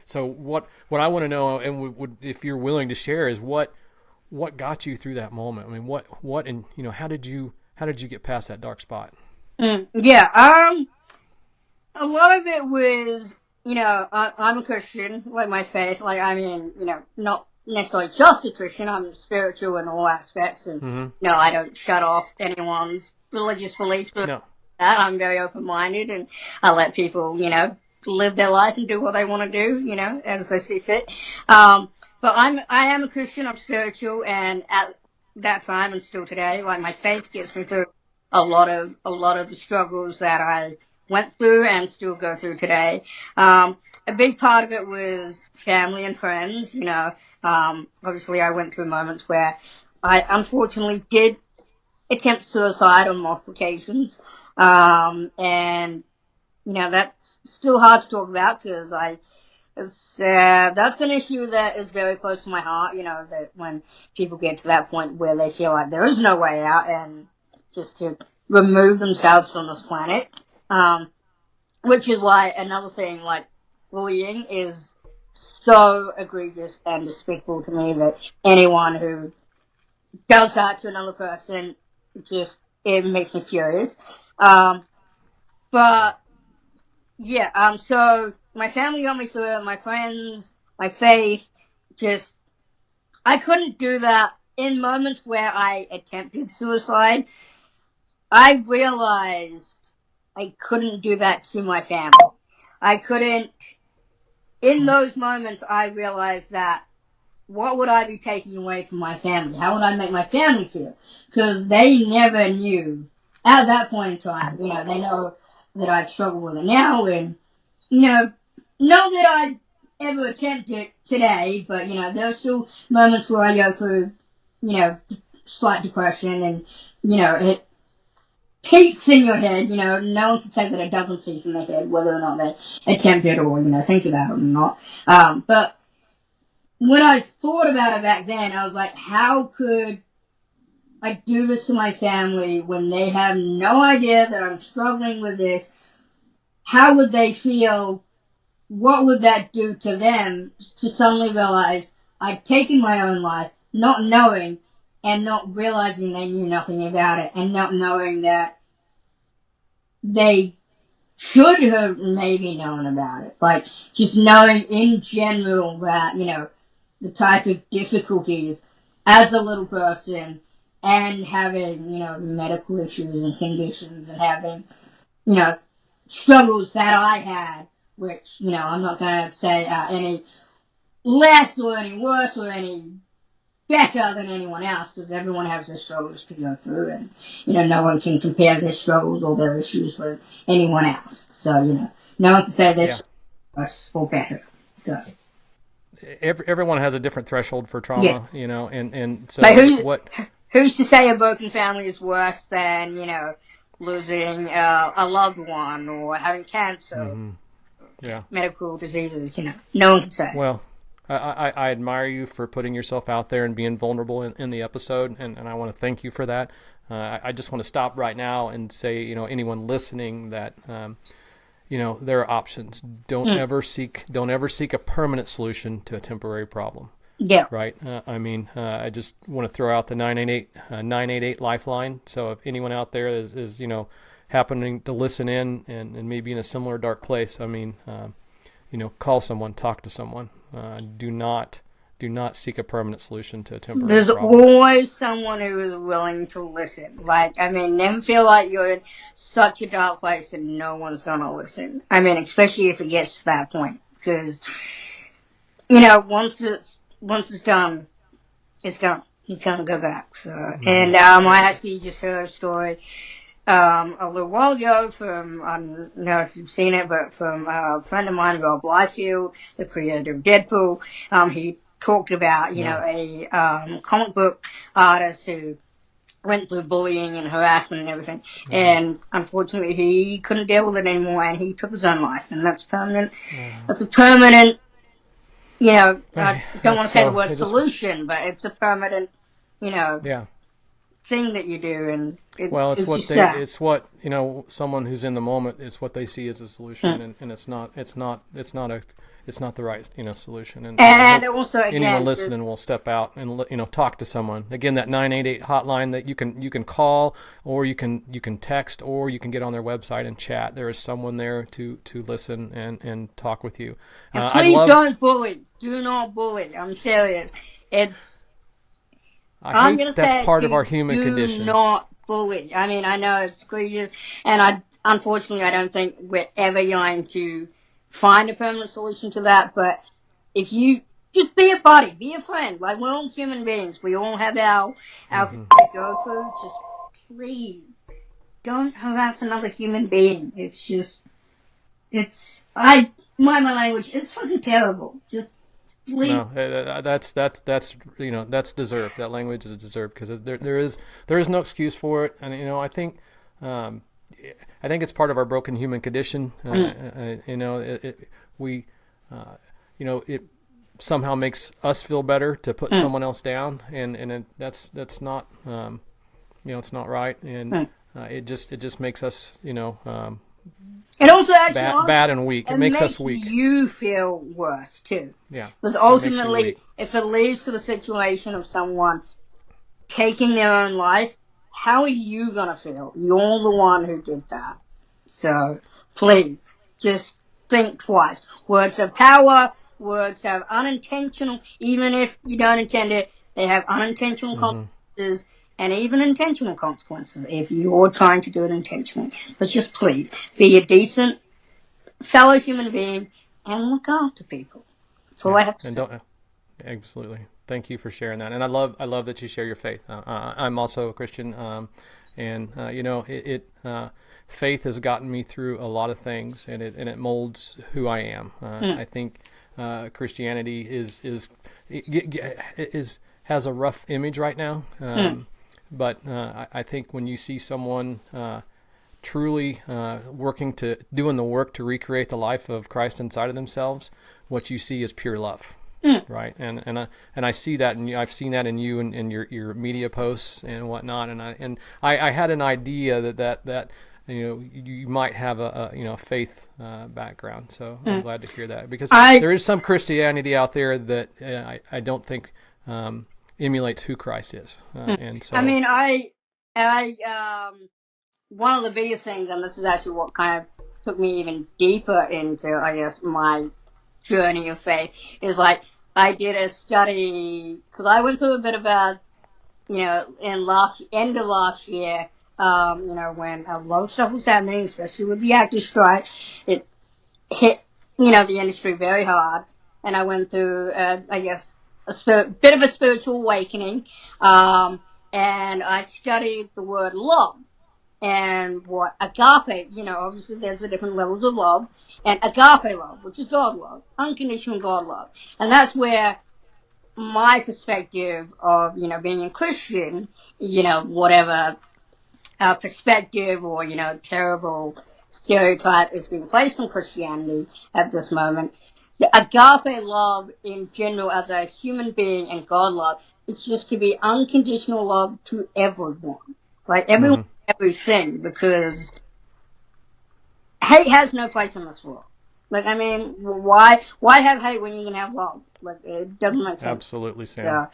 so what I want to know, and would if you're willing to share, is what got you through that moment. I mean, what and how did you get past that dark spot? Yeah, a lot of it was, I'm a Christian, like my faith, not necessarily just a Christian, I'm spiritual in all aspects, and, I don't shut off anyone's religious beliefs, but that I'm very open-minded, and I let people, live their life and do what they want to do, as they see fit. But I am a Christian, I'm spiritual, and at that time and still today, my faith gets me through a lot of the struggles that I went through and still go through today. A big part of it was family and friends, obviously I went through moments where I unfortunately did attempt suicide on multiple occasions. And that's still hard to talk about because that's an issue that is very close to my heart, that when people get to that point where they feel like there is no way out and just to remove themselves from this planet. Which is why another thing like bullying is so egregious and despicable to me that anyone who does that to another person, it makes me furious. But yeah, so my family got me through it, my friends, my faith, I couldn't do that in moments where I attempted suicide. I realized I couldn't do that to my family. I couldn't, in those moments I realized that what would I be taking away from my family? How would I make my family feel? Because they never knew at that point in time, they know that I've struggled with it now and, not that I ever attempt it today, but, there are still moments where I go through, slight depression and, it peaks in your head, no one can say that it doesn't peak in their head, whether or not they attempt it or, think about it or not. But when I thought about it back then, I was like, how could I do this to my family when they have no idea that I'm struggling with this? How would they feel? What would that do to them to suddenly realize I'd taken my own life, not knowing and not realizing they knew nothing about it and not knowing that they should have maybe known about it. Just knowing in general that, the type of difficulties as a little person and having, medical issues and conditions and having, struggles that I had, which, I'm not going to say any less or any worse or any better than anyone else, because everyone has their struggles to go through, and, no one can compare their struggles or their issues with anyone else. So, no one can say they're worse or better. So. Everyone has a different threshold for trauma, and so who's to say a broken family is worse than, losing a loved one or having cancer, medical diseases, no one can say. Well, I admire you for putting yourself out there and being vulnerable in the episode, and I want to thank you for that. I just want to stop right now and say, you know, anyone listening that, you know, there are options. Don't ever seek a permanent solution to a temporary problem. Yeah. Right. I just want to throw out the 988 lifeline. So if anyone out there is you know, happening to listen in and maybe in a similar dark place, I mean, you know, call someone, talk to someone. Do not seek a permanent solution to a temporary There's problem. always someone who is willing to listen. Like, I mean, never feel like you're in such a dark place and no one's gonna listen. I mean, especially if it gets to that point. Because, you know, once it's done, it's done. You can't go back. So, and I actually just heard a story a little while ago from, I don't know if you've seen it, but from a friend of mine, Rob Liefeld, the creator of Deadpool. He talked about, you know, a comic book artist who went through bullying and harassment and everything. And unfortunately, he couldn't deal with it anymore, and he took his own life. And that's permanent. That's a permanent, you know, I don't want to say the word solution, but it's a permanent, you know, thing that you do. And it's what you know, someone who's in the moment, it's what they see as a solution, and it's not the right, you know, solution. And also, again, anyone listening will step out and, you know, talk to someone. Again, that 988 hotline that you can call, or you can text, or you can get on their website and chat. There is someone there to listen and talk with you. And please don't bully. Do not bully. I'm serious. I'm going to say that's part of our human condition. Do not bully. I mean, I know it's crazy, and unfortunately I don't think we're ever going to find a permanent solution to that. But if you just be a buddy, be a friend, like we're all human beings, we all have our stuff to go through. Just please don't harass another human being. My language, it's fucking terrible. Just please. No, that's you know, that's deserved. That language is deserved, because there is no excuse for it. And, you know, I think it's part of our broken human condition. You know, you know, it somehow makes us feel better to put someone else down, and that's not, you know, it's not right, and it just makes us, you know, it also actually bad and weak. It makes us weak. You feel worse too. Yeah. Because ultimately, if it leads to the situation of someone taking their own life, how are you gonna feel? You're the one who did that. So please, just think twice. Words have power. Words have unintentional, even if you don't intend it, they have unintentional consequences, and even intentional consequences if you're trying to do it intentionally. But just please, be a decent fellow human being and look after people. That's all I have to say. Absolutely. Thank you for sharing that. And I love that you share your faith. I'm also a Christian, and you know, faith has gotten me through a lot of things, and it molds who I am. I think Christianity has a rough image right now. But I think when you see someone truly doing the work to recreate the life of Christ inside of themselves, what you see is pure love, right? And I see that, and I've seen that in you and your media posts and whatnot. And I had an idea that you know, you might have a you know, faith background. So I'm glad to hear that, because there is some Christianity out there that I don't think emulates who Christ is. And so, I mean, one of the biggest things, and this is actually what kind of took me even deeper into, I guess, my journey of faith, is like, I did a study, because I went through a bit of a, you know, end of last year, you know, when a lot of stuff was happening, especially with the actors' strike, it hit, you know, the industry very hard, and I went through, I guess, bit of a spiritual awakening, and I studied the word love, and what agape, you know, obviously there's the different levels of love, and agape love, which is God love, unconditional God love, and that's where my perspective of, you know, being a Christian, you know, whatever perspective or, you know, terrible stereotype is being placed on Christianity at this moment, the agape love in general as a human being and God love, it's just to be unconditional love to everyone. Like everyone, everything, because hate has no place in this world. Like, I mean, why have hate when you can have love? Like, it doesn't make sense. Absolutely, Sam.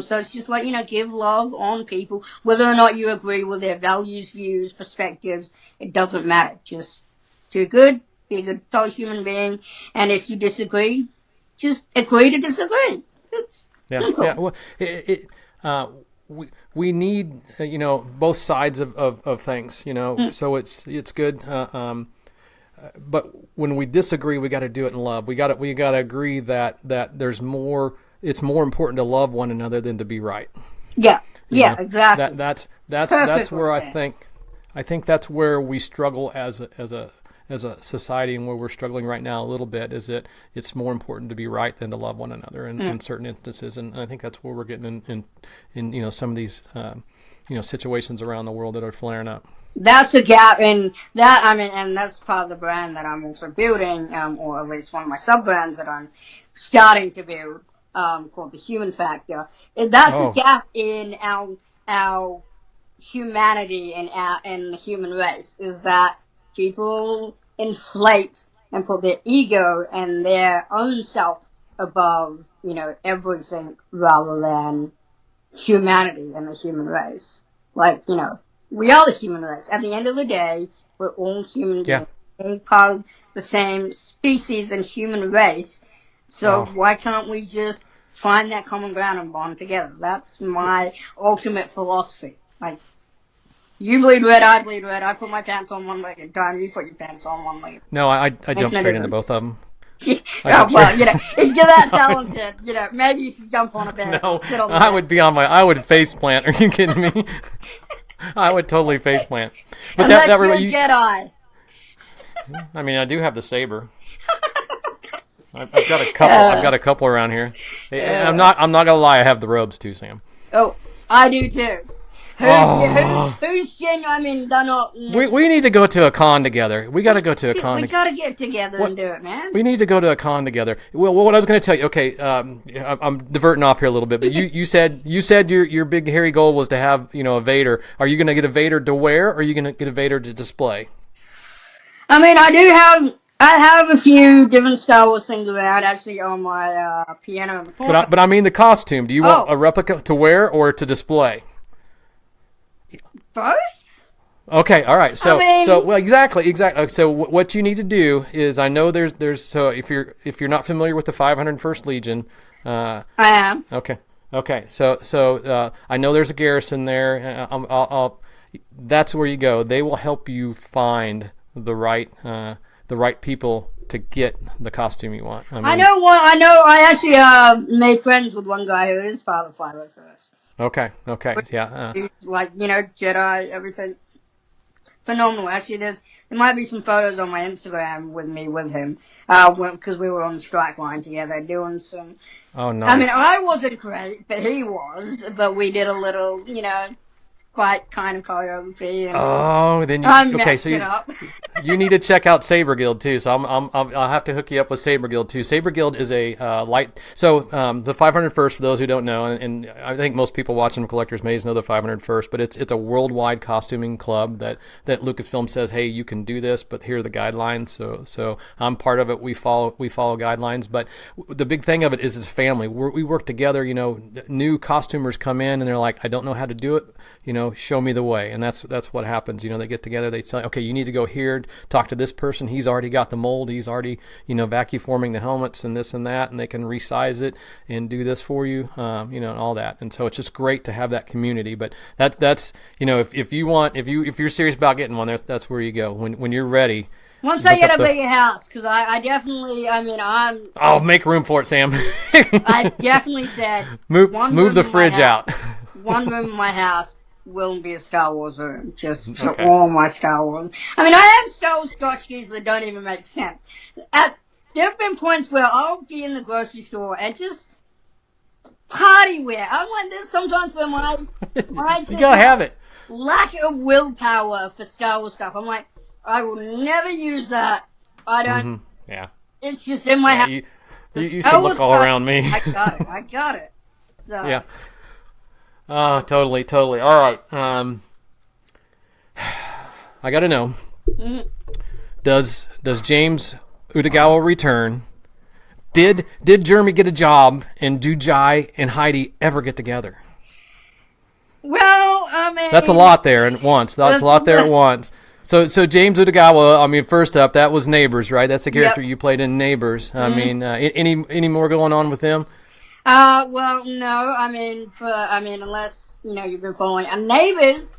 So it's just like, give love on people, whether or not you agree with their values, views, perspectives, it doesn't matter. Just do good, be a good fellow human being, and if you disagree, just agree to disagree. It's simple. Yeah. Well, we need, both sides of things, so it's good. But when we disagree, we got to do it in love. We got to agree that there's more. It's more important to love one another than to be right. Yeah, exactly. That's where I think that's where we struggle as a society, and where we're struggling right now a little bit is that it's more important to be right than to love one another in certain instances, and I think that's where we're getting in some of these situations around the world that are flaring up. That's a gap in that. I mean, and that's part of the brand that I'm also building, or at least one of my sub brands that I'm starting to build, called the Human Factor. That's a gap in our humanity and the human race, is that people inflate and put their ego and their own self above, everything, rather than humanity and the human race. Like, we are the human race. At the end of the day, we're all human beings. All part of the same species and human race. So why can't we just find that common ground and bond together? That's my ultimate philosophy. Like, you bleed red, I bleed red. I put my pants on one leg at a time. You put your pants on one leg. No, I jump straight into both of them. Well, if you're that talented, maybe you should jump on a bed. No, sit on the I bed. would be I would face plant. Are you kidding me? I would totally face plant. But Unless you're a Jedi. I mean, I do have the saber. I've got a couple. I've got a couple around here. I'm not gonna lie. I have the robes too, Sam. Oh, I do too. Who's genuine? I mean, they're not. We need to go to a con together. We got to go to a con. We got to get together and do it, man. We need to go to a con together. Well, what I was going to tell you. Okay, I'm diverting off here a little bit, but you said your big hairy goal was to have a Vader. Are you going to get a Vader to wear, or are you going to get a Vader to display? I mean, I have a few different Star Wars things around, actually, on my piano in the corner. But I mean the costume. Do you want a replica to wear or to display? Both? Okay, all right. So exactly. So what you need to do is, I know there's so if you're not familiar with the 501st Legion, I am. Okay. So I know there's a garrison there. That's where you go. They will help you find the right people to get the costume you want. I know one. I actually made friends with one guy who is part of the 501st. Okay, yeah. Like, Jedi, everything. Phenomenal. Actually, there might be some photos on my Instagram with him, because we were on the strike line together doing some. Oh, nice. I mean, I wasn't great, but he was. But we did a little, fight kind of choreography. And then it up. You need to check out Saber Guild too. So I'll have to hook you up with Saber Guild too. Saber Guild is a light. So the 501st, for those who don't know, and I think most people watching Collector's Maze know the 501st, but it's a worldwide costuming club that Lucasfilm says, hey, you can do this, but here are the guidelines. So I'm part of it. We follow guidelines, but the big thing of it is family. We work together. New costumers come in and they're like, I don't know how to do it. Show me the way. And that's what happens. They get together, they say, okay, you need to go here, talk to this person. He's already got the mold. He's already, vacuum forming the helmets and this and that, and they can resize it and do this for you, and all that. And so it's just great to have that community. But that's, if you're serious about getting one, that's where you go. When you're ready. Once I get a bigger house, because I definitely, I'll make room for it, Sam. I definitely said, move the fridge out. One room in my house will be a Star Wars room, just for all my Star Wars. I have Star Wars costumes that don't even make sense. There have been points where I'll be in the grocery store and just party wear. There's sometimes where my you gotta have it. Lack of willpower for Star Wars stuff. I'm like, I will never use that. I don't. Yeah. It's just in my house. The You should snow look was all fine. around me. I got it. I got it. So Yeah. Totally. All right. I got to know. mhm. Does James Utagawa return? Did Jeremy get a job, and do Jai and Heidi ever get together? Well, I mean, That's a lot there at once. That's a lot there at once. So James Utagawa, I mean, first up, that was Neighbors, right? That's the character Yep. you played in Neighbors. I mean, any more going on with them? Well, no. I mean, unless you've been following. And Neighbors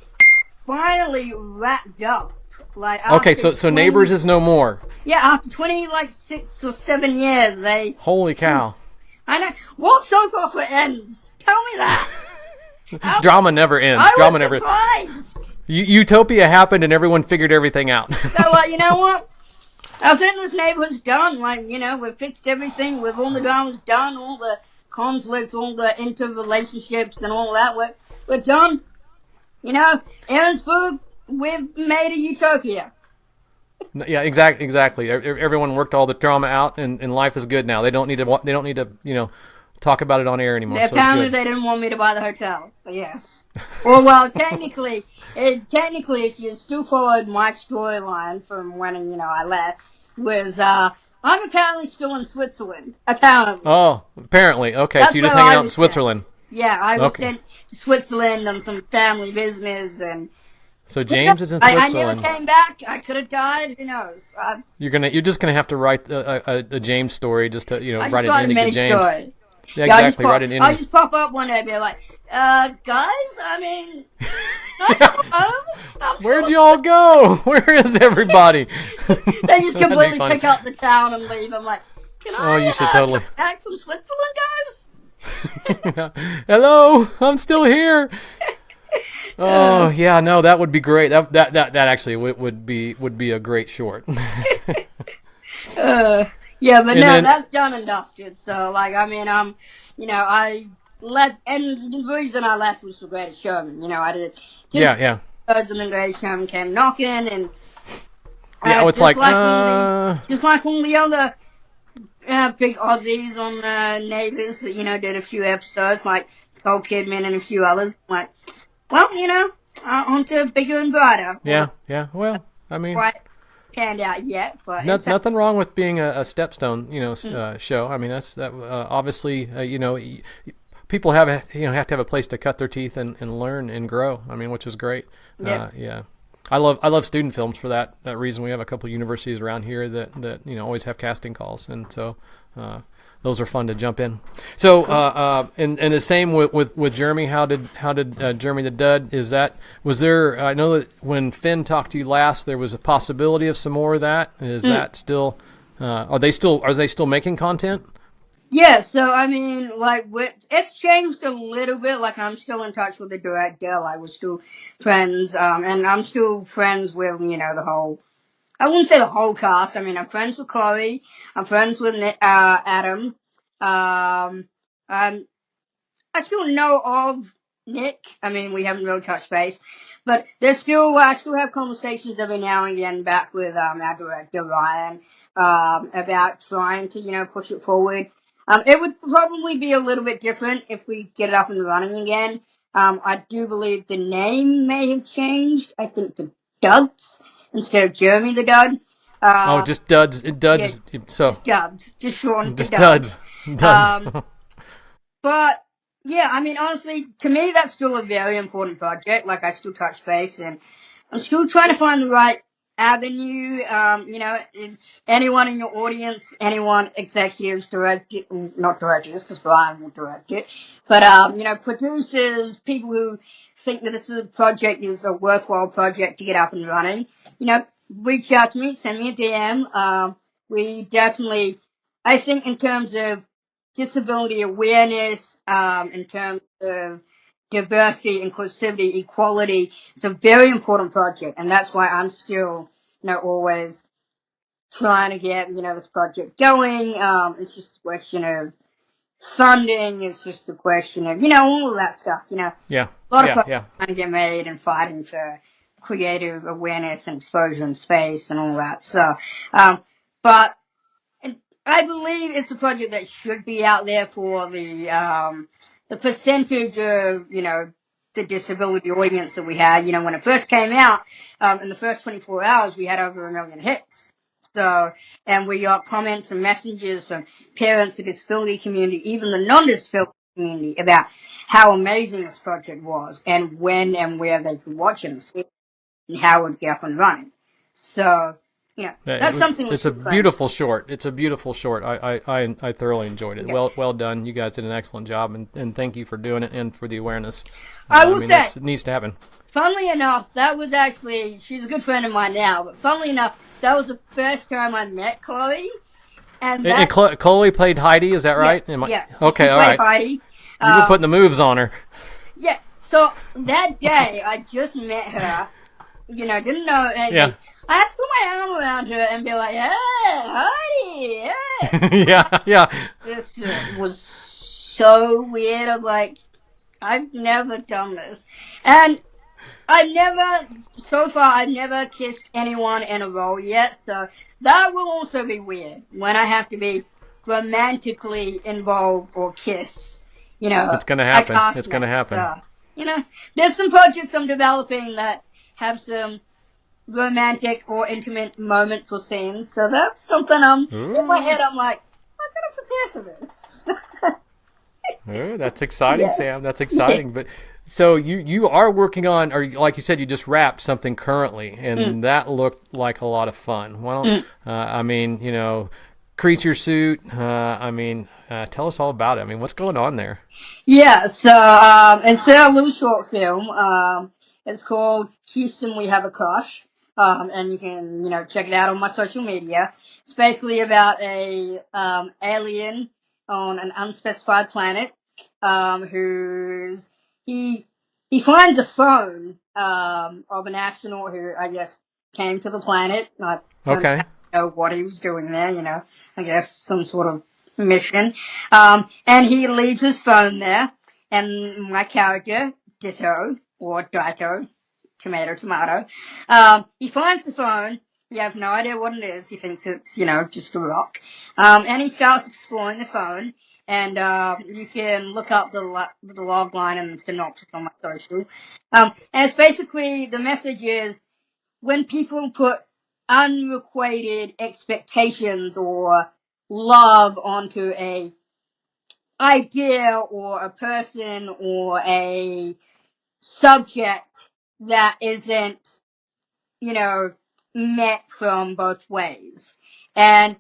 finally wrapped up. Like Okay, after so 20 Neighbors is no more. Yeah, after 6 or 7 years, they. Holy cow. I know. What soap opera ends? Tell me that. Drama never ends. I Drama was never. surprised. Utopia happened and everyone figured everything out. So, you know what? I think this Neighborhood's done. Like, we've fixed everything. With all the dramas done, all the conflicts, all the interrelationships, and all that. We're done. Erinsburg, we've made a utopia. Yeah, exactly. Everyone worked all the drama out, and life is good now. They don't need to talk about it on air anymore. So Apparently, it's good. they didn't want me to buy the hotel. But yes. Well, technically, if you still followed my storyline from when I left, was I'm apparently still in Switzerland. Apparently. Oh, apparently. Okay, That's so you're just where hanging I out in was Switzerland. sent. Yeah, I was Okay. sent to Switzerland on some family business, and So James is in I Switzerland. never came back. I could have died. Who knows? You're just gonna have to write a James story just to I write just an wrote a ending to mini James. story. Yeah, Yeah, exactly. Write an I ending. just pop up one day and be like, guys, I mean, can I come home? Where'd you all go? Where is everybody? They just That'd be completely funny. pick up the town and leave. I'm like, can I you should totally. come back from Switzerland, guys? Hello, I'm still here. Oh yeah, no, that would be great. That actually would be a great short. Yeah, but And no, then- that's done and dusted. So, I left, and the reason I left was for Greatest Showman. I did Yeah. episodes and then Greatest Showman came knocking, and Yeah, it's just like, just like all the other big Aussies on Neighbours that did a few episodes, like Cole Kidman and a few others. Like, well, on to bigger and brighter. yeah. Well, I mean, Quite panned out yet, but nothing wrong with being a stepstone, show. I mean, that's obviously, people have to have a place to cut their teeth and learn and grow. I mean, which is great. Yeah. Yeah. I love student films for that reason. We have a couple of universities around here that always have casting calls, and so those are fun to jump in. So and the same with Jeremy. How did Jeremy the Dud? Was there? I know that when Finn talked to you last, there was a possibility of some more of that. Is that still? Are they still making content? yeah. So I mean, it's changed a little bit. Like, I'm still in touch with the director. Like, we're still friends, and I'm still friends with the whole. I wouldn't say the whole cast. I mean, I'm friends with Chloe. I'm friends with Adam. I still know of Nick. I mean, we haven't really touched base, but I still have conversations every now and again back with our director Ryan about trying to push it forward. It would probably be a little bit different if we get it up and running again. I do believe the name may have changed. I think to Duds instead of Jeremy the Dud. Just Duds. Duds. Yeah, So just Duds, just shortened just to Duds. Duds. But yeah, I mean, honestly, to me, that's still a very important project. Like, I still touch base, and I'm still trying to find the right avenue. Anyone in your audience, anyone, executives, not directors, because Brian will direct it, but producers, people who think that this is a worthwhile project to get up and running. Reach out to me, send me a DM. We definitely, I think, in terms of disability awareness, in terms of diversity, inclusivity, equality, it's a very important project, and that's why I'm still, always trying to get, this project going. It's just a question of funding. It's just a question of, all of that stuff. Yeah. A lot of Yeah. projects trying to get made and fighting for creative awareness and exposure in space and all that. So, but I believe it's a project that should be out there for the percentage of, the disability audience that we had. When it first came out, in the first 24 hours, we had over 1 million hits. So, and we got comments and messages from parents, the disability community, even the non-disability community, about how amazing this project was and when and where they could watch it and see it and how it would get up and running. So, that's something. It's a beautiful short. It's a beautiful short. I thoroughly enjoyed it. Okay. Well done. You guys did an excellent job, and thank you for doing it and for the awareness. I will say, it needs to happen. Funnily enough, that was actually, she's a good friend of mine now, but funnily enough, that was the first time I met Chloe. And Chloe played Heidi, is that right? Yeah. Okay, all right. Heidi. You were putting the moves on her. Yeah. So that day, I just met her. Didn't know anything. Yeah. I had to put my arm around her and be like, "Hey, Heidi, hey." yeah. This was so weird. I'm like, I've never done this. And so far, I've never kissed anyone in a row yet, so that will also be weird when I have to be romantically involved or kiss, It's going to happen. It's going to happen. So, there's some projects I'm developing that have some romantic or intimate moments or scenes, so that's something in my head, I'm like, I gotta prepare for this. Oh, that's exciting, Yeah. Sam. That's exciting. But so you are working on, or like you said, you just wrapped something currently, and that looked like a lot of fun. Well, creature suit. Tell us all about it. I mean, what's going on there? Yeah, so it's a little short film. It's called Houston, We Have a Crush, and you can check it out on my social media. It's basically about a alien on an unspecified planet, he finds a phone of an astronaut who I guess came to the planet. I Okay. don't know what he was doing there. I guess some sort of mission. And he leaves his phone there, and my character, Ditto, or Dito, tomato, he finds the phone. He has no idea what it is. He thinks it's, just a rock. And he starts exploring the phone. And you can look up the log line and the synopsis on my social. And it's basically, the message is, when people put unrequited expectations or love onto a idea or a person or a subject that isn't, met from both ways. And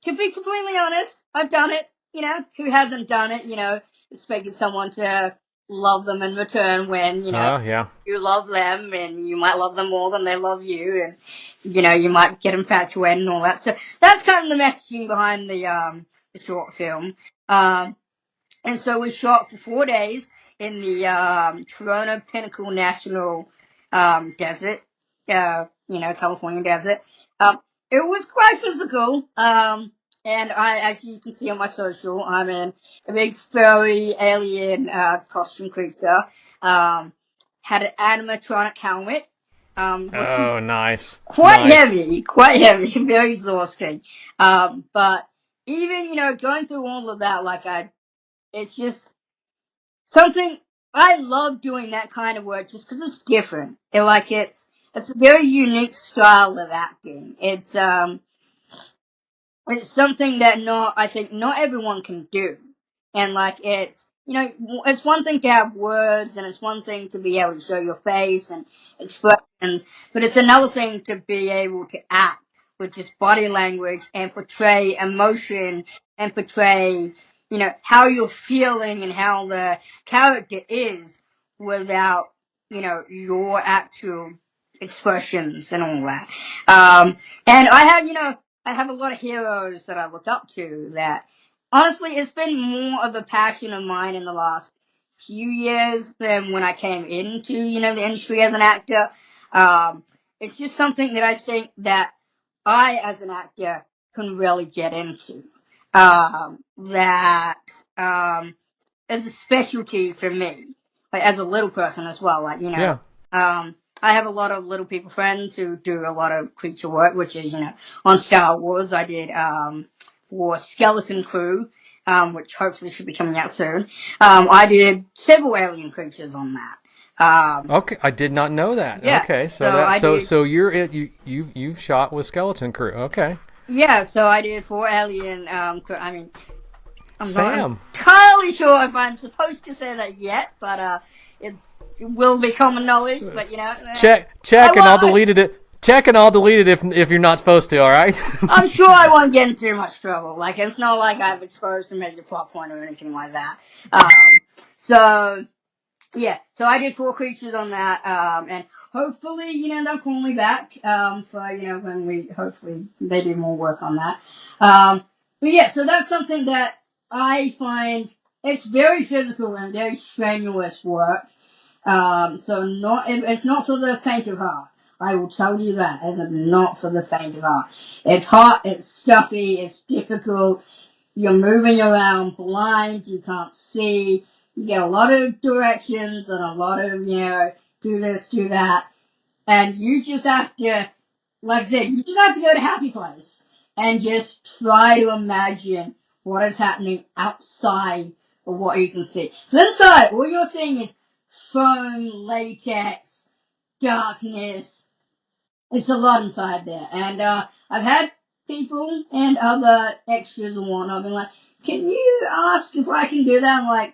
to be completely honest, I've done it. Who hasn't done it? Expected someone to love them in return when, Yeah. you love them, and you might love them more than they love you, and, you might get infatuated and all that. So that's kind of the messaging behind the short film. And so we shot for 4 days in the Corona Pinnacle National Desert, California desert. It was quite physical. And as you can see on my social, I'm in a big furry alien costume creature. Had an animatronic helmet. Oh, nice. Quite Nice. heavy, very exhausting. But even, going through all of that, it's just something, I love doing that kind of work just because it's different. It's a very unique style of acting. It's something that I think not everyone can do. And it's one thing to have words, and it's one thing to be able to show your face and expressions, but it's another thing to be able to act with just body language and portray emotion and portray, how you're feeling and how the character is without, your actual expressions and all that. And I have a lot of heroes that I look up to that, honestly, it's been more of a passion of mine in the last few years than when I came into, the industry as an actor. It's just something that I think that I, as an actor, can really get into. That is a specialty for me, as a little person as well. Yeah. I have a lot of little people friends who do a lot of creature work, which is, on Star Wars, I did, for Skeleton Crew, which hopefully should be coming out soon. I did several alien creatures on that. Okay, I did not know that. Yeah, Okay, so you've shot with Skeleton Crew. Okay. Yeah, so I did 4 alien. I mean, I'm Sam. not entirely sure if I'm supposed to say that yet, but it will be common knowledge. But check, and I'll delete it. Check and I'll delete it if you're not supposed to. All right. I'm sure I won't get in too much trouble. Like, it's not like I've exposed a major plot point or anything like that. So yeah, so I did 4 creatures on that, and hopefully, they'll call me back, for, when hopefully they do more work on that. But yeah, so that's something that I find, it's very physical and very strenuous work. It's not for the faint of heart. I will tell you that. It's not for the faint of heart. It's hot, it's stuffy, it's difficult. You're moving around blind, you can't see. You get a lot of directions and a lot of, do this, do that. And you just have to, like I said, you just have to go to Happy Place and just try to imagine what is happening outside of what you can see. So inside, all you're seeing is foam, latex, darkness. It's a lot inside there. And I've had people and other extras and whatnot been like, can you ask if I can do that? I'm like,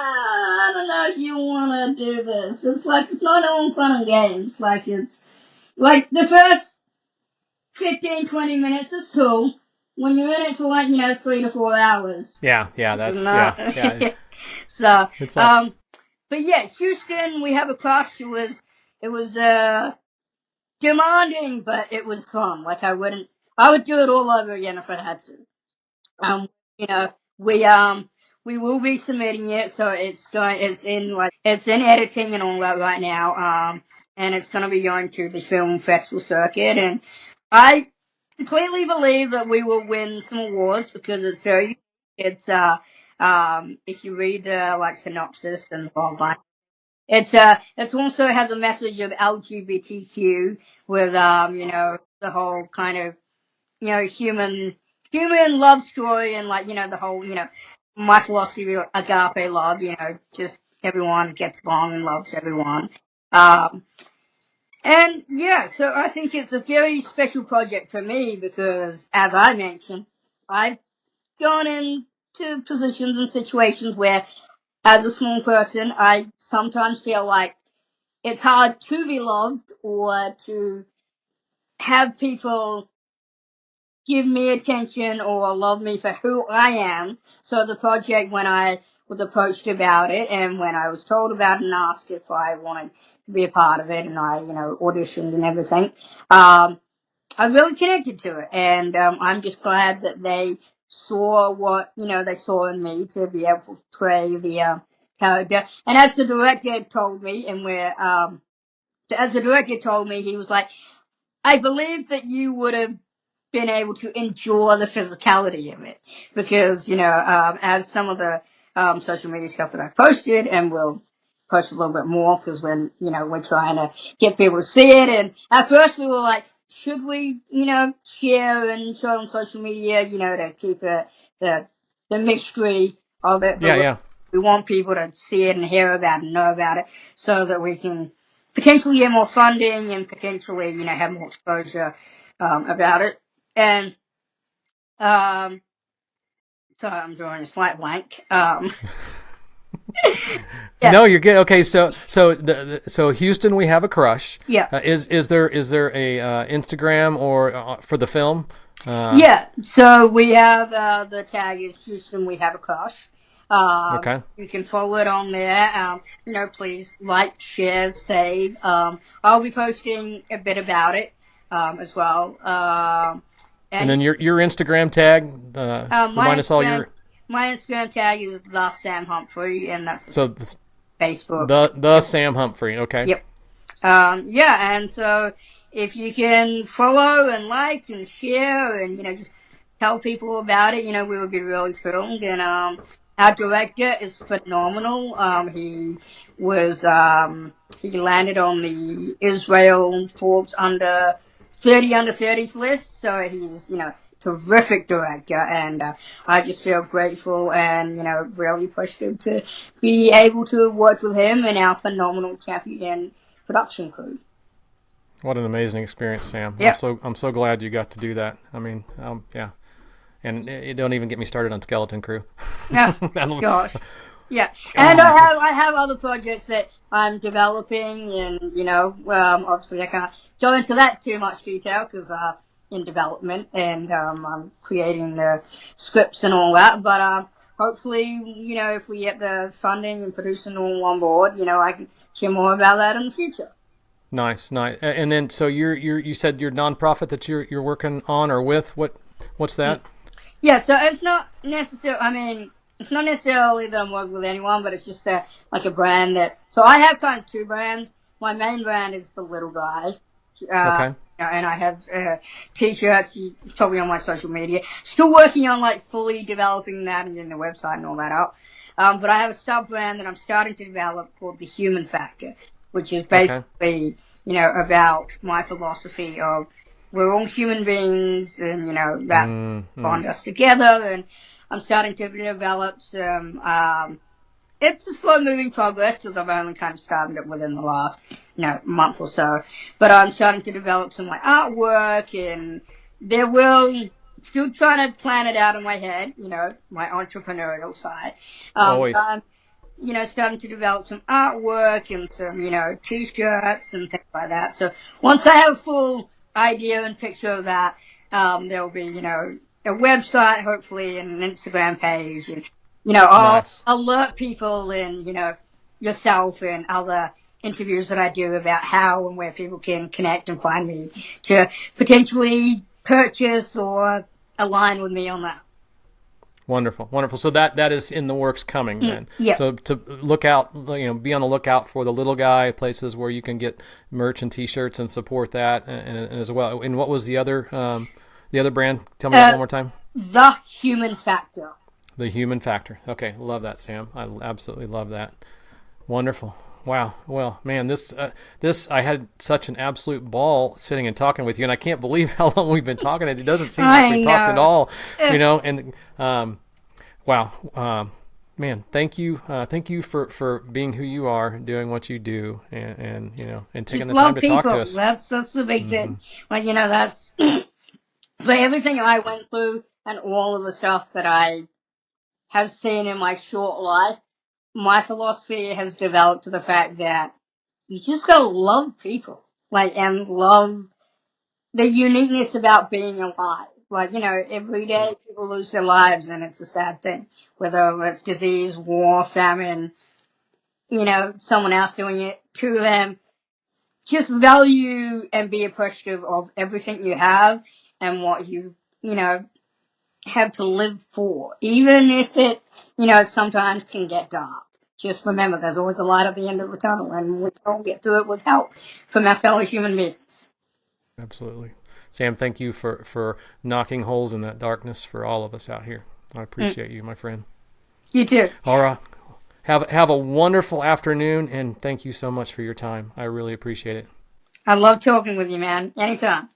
I don't know if you want to do this. It's like, it's not all fun and games. Like, it's like the first 15, 20 minutes is cool. When you're in it for like, 3 to 4 hours. Yeah, yeah. So, but yeah, Houston, we have a cast. It was demanding, but it was fun. Like, I would do it all over again if I had to. We will be submitting it, so it's in editing and all that right now. And it's going to be going to the film festival circuit, and I completely believe that we will win some awards because it's if you read the synopsis and logline, it's also has a message of LGBTQ with the whole kind of human love story and the whole my philosophy of agape love, just everyone gets along and loves everyone. And yeah, so I think it's a very special project for me because, as I mentioned, I've gone into positions and situations where, as a small person, I sometimes feel like it's hard to be loved or to have people give me attention or love me for who I am. So the project, when I was approached about it and when I was told about it and asked if I wanted to be a part of it and I, auditioned and everything, I really connected to it. And I'm just glad that they saw what, they saw in me to be able to portray the character. And as the director told me, he was like, I believe that you would have been able to enjoy the physicality of it because, as some of the social media stuff that I posted and will post a little bit more because we're trying to get people to see it. And at first we were like, should we, share and show it on social media, to keep the mystery of it. But yeah. We want people to see it and hear about it and know about it so that we can potentially get more funding and potentially, have more exposure about it. And sorry, I'm drawing a slight blank. Yeah. No, you're good. Okay, so Houston, we have a crush. Yeah. Is there a Instagram or for the film? Yeah. So we have the tag is Houston. We have a crush. Okay. You can follow it on there. Please like, share, save. I'll be posting a bit about it as well. And then your Instagram tag. Remind us all your. My Instagram tag is the Sam Humphrey, and that's Facebook. The Sam Humphrey. Okay. Yep. Yeah, and so if you can follow and like and share and just tell people about it, we would be really thrilled. And our director is phenomenal. He landed on the Israel Forbes under 30s list, so he's terrific director, and I just feel grateful and, really appreciative to be able to work with him and our phenomenal champion production crew. What an amazing experience, Sam. Yep. I'm so glad you got to do that. I mean, yeah. And it don't even get me started on Skeleton Crew. Oh, gosh. Yeah. And I have other projects that I'm developing, and, obviously I can't go into that too much detail because in development, and I'm creating the scripts and all that. But hopefully, if we get the funding and producing all on board, I can share more about that in the future. Nice. And then, so you said your nonprofit that you're working on or with, what's that? Yeah, so it's not necessarily, it's not necessarily that I'm working with anyone, but it's just like a brand that, so I have kind of two brands. My main brand is the Little Guy. Okay. And I have t-shirts, probably on my social media. Still working on like fully developing that and getting the website and all that up. But I have a sub-brand that I'm starting to develop called The Human Factor, which is basically, about my philosophy of we're all human beings, and, that bond us together. And I'm starting to develop some, it's a slow moving progress because I've only kind of started it within the last, month or so. But I'm starting to develop some like artwork, and there will still trying to plan it out in my head, my entrepreneurial side. Always. I'm, starting to develop some artwork and some, t-shirts and things like that. So once I have a full idea and picture of that, there'll be, a website, hopefully, and an Instagram page, and, I'll alert people and, yourself and other interviews that I do about how and where people can connect and find me to potentially purchase or align with me on that. Wonderful. So that is in the works coming then. Yeah. So to look out, be on the lookout for the Little Guy, places where you can get merch and T-shirts and support that, and as well. And what was the other brand? Tell me that one more time. The Human Factor. The Human Factor. Okay, love that, Sam. I absolutely love that. Wonderful. Wow. Well, man, this I had such an absolute ball sitting and talking with you, and I can't believe how long we've been talking. It doesn't seem like we talked at all, And wow, man, thank you for being who you are, doing what you do, and taking just the time to people. talk to us. That's the big thing. Like that's like everything I went through and all of the stuff that I have seen in my short life. My philosophy has developed to the fact that you just gotta love people, and love the uniqueness about being alive. Every day people lose their lives, and it's a sad thing. Whether it's disease, war, famine, someone else doing it to them. Just value and be appreciative of everything you have and what you, have to live for. Even if it, sometimes can get dark. Just remember, there's always a light at the end of the tunnel, and we can all get through it with help from our fellow human beings. Absolutely. Sam, thank you for knocking holes in that darkness for all of us out here. I appreciate you, my friend. You too. All right. Have a wonderful afternoon, and thank you so much for your time. I really appreciate it. I love talking with you, man. Anytime.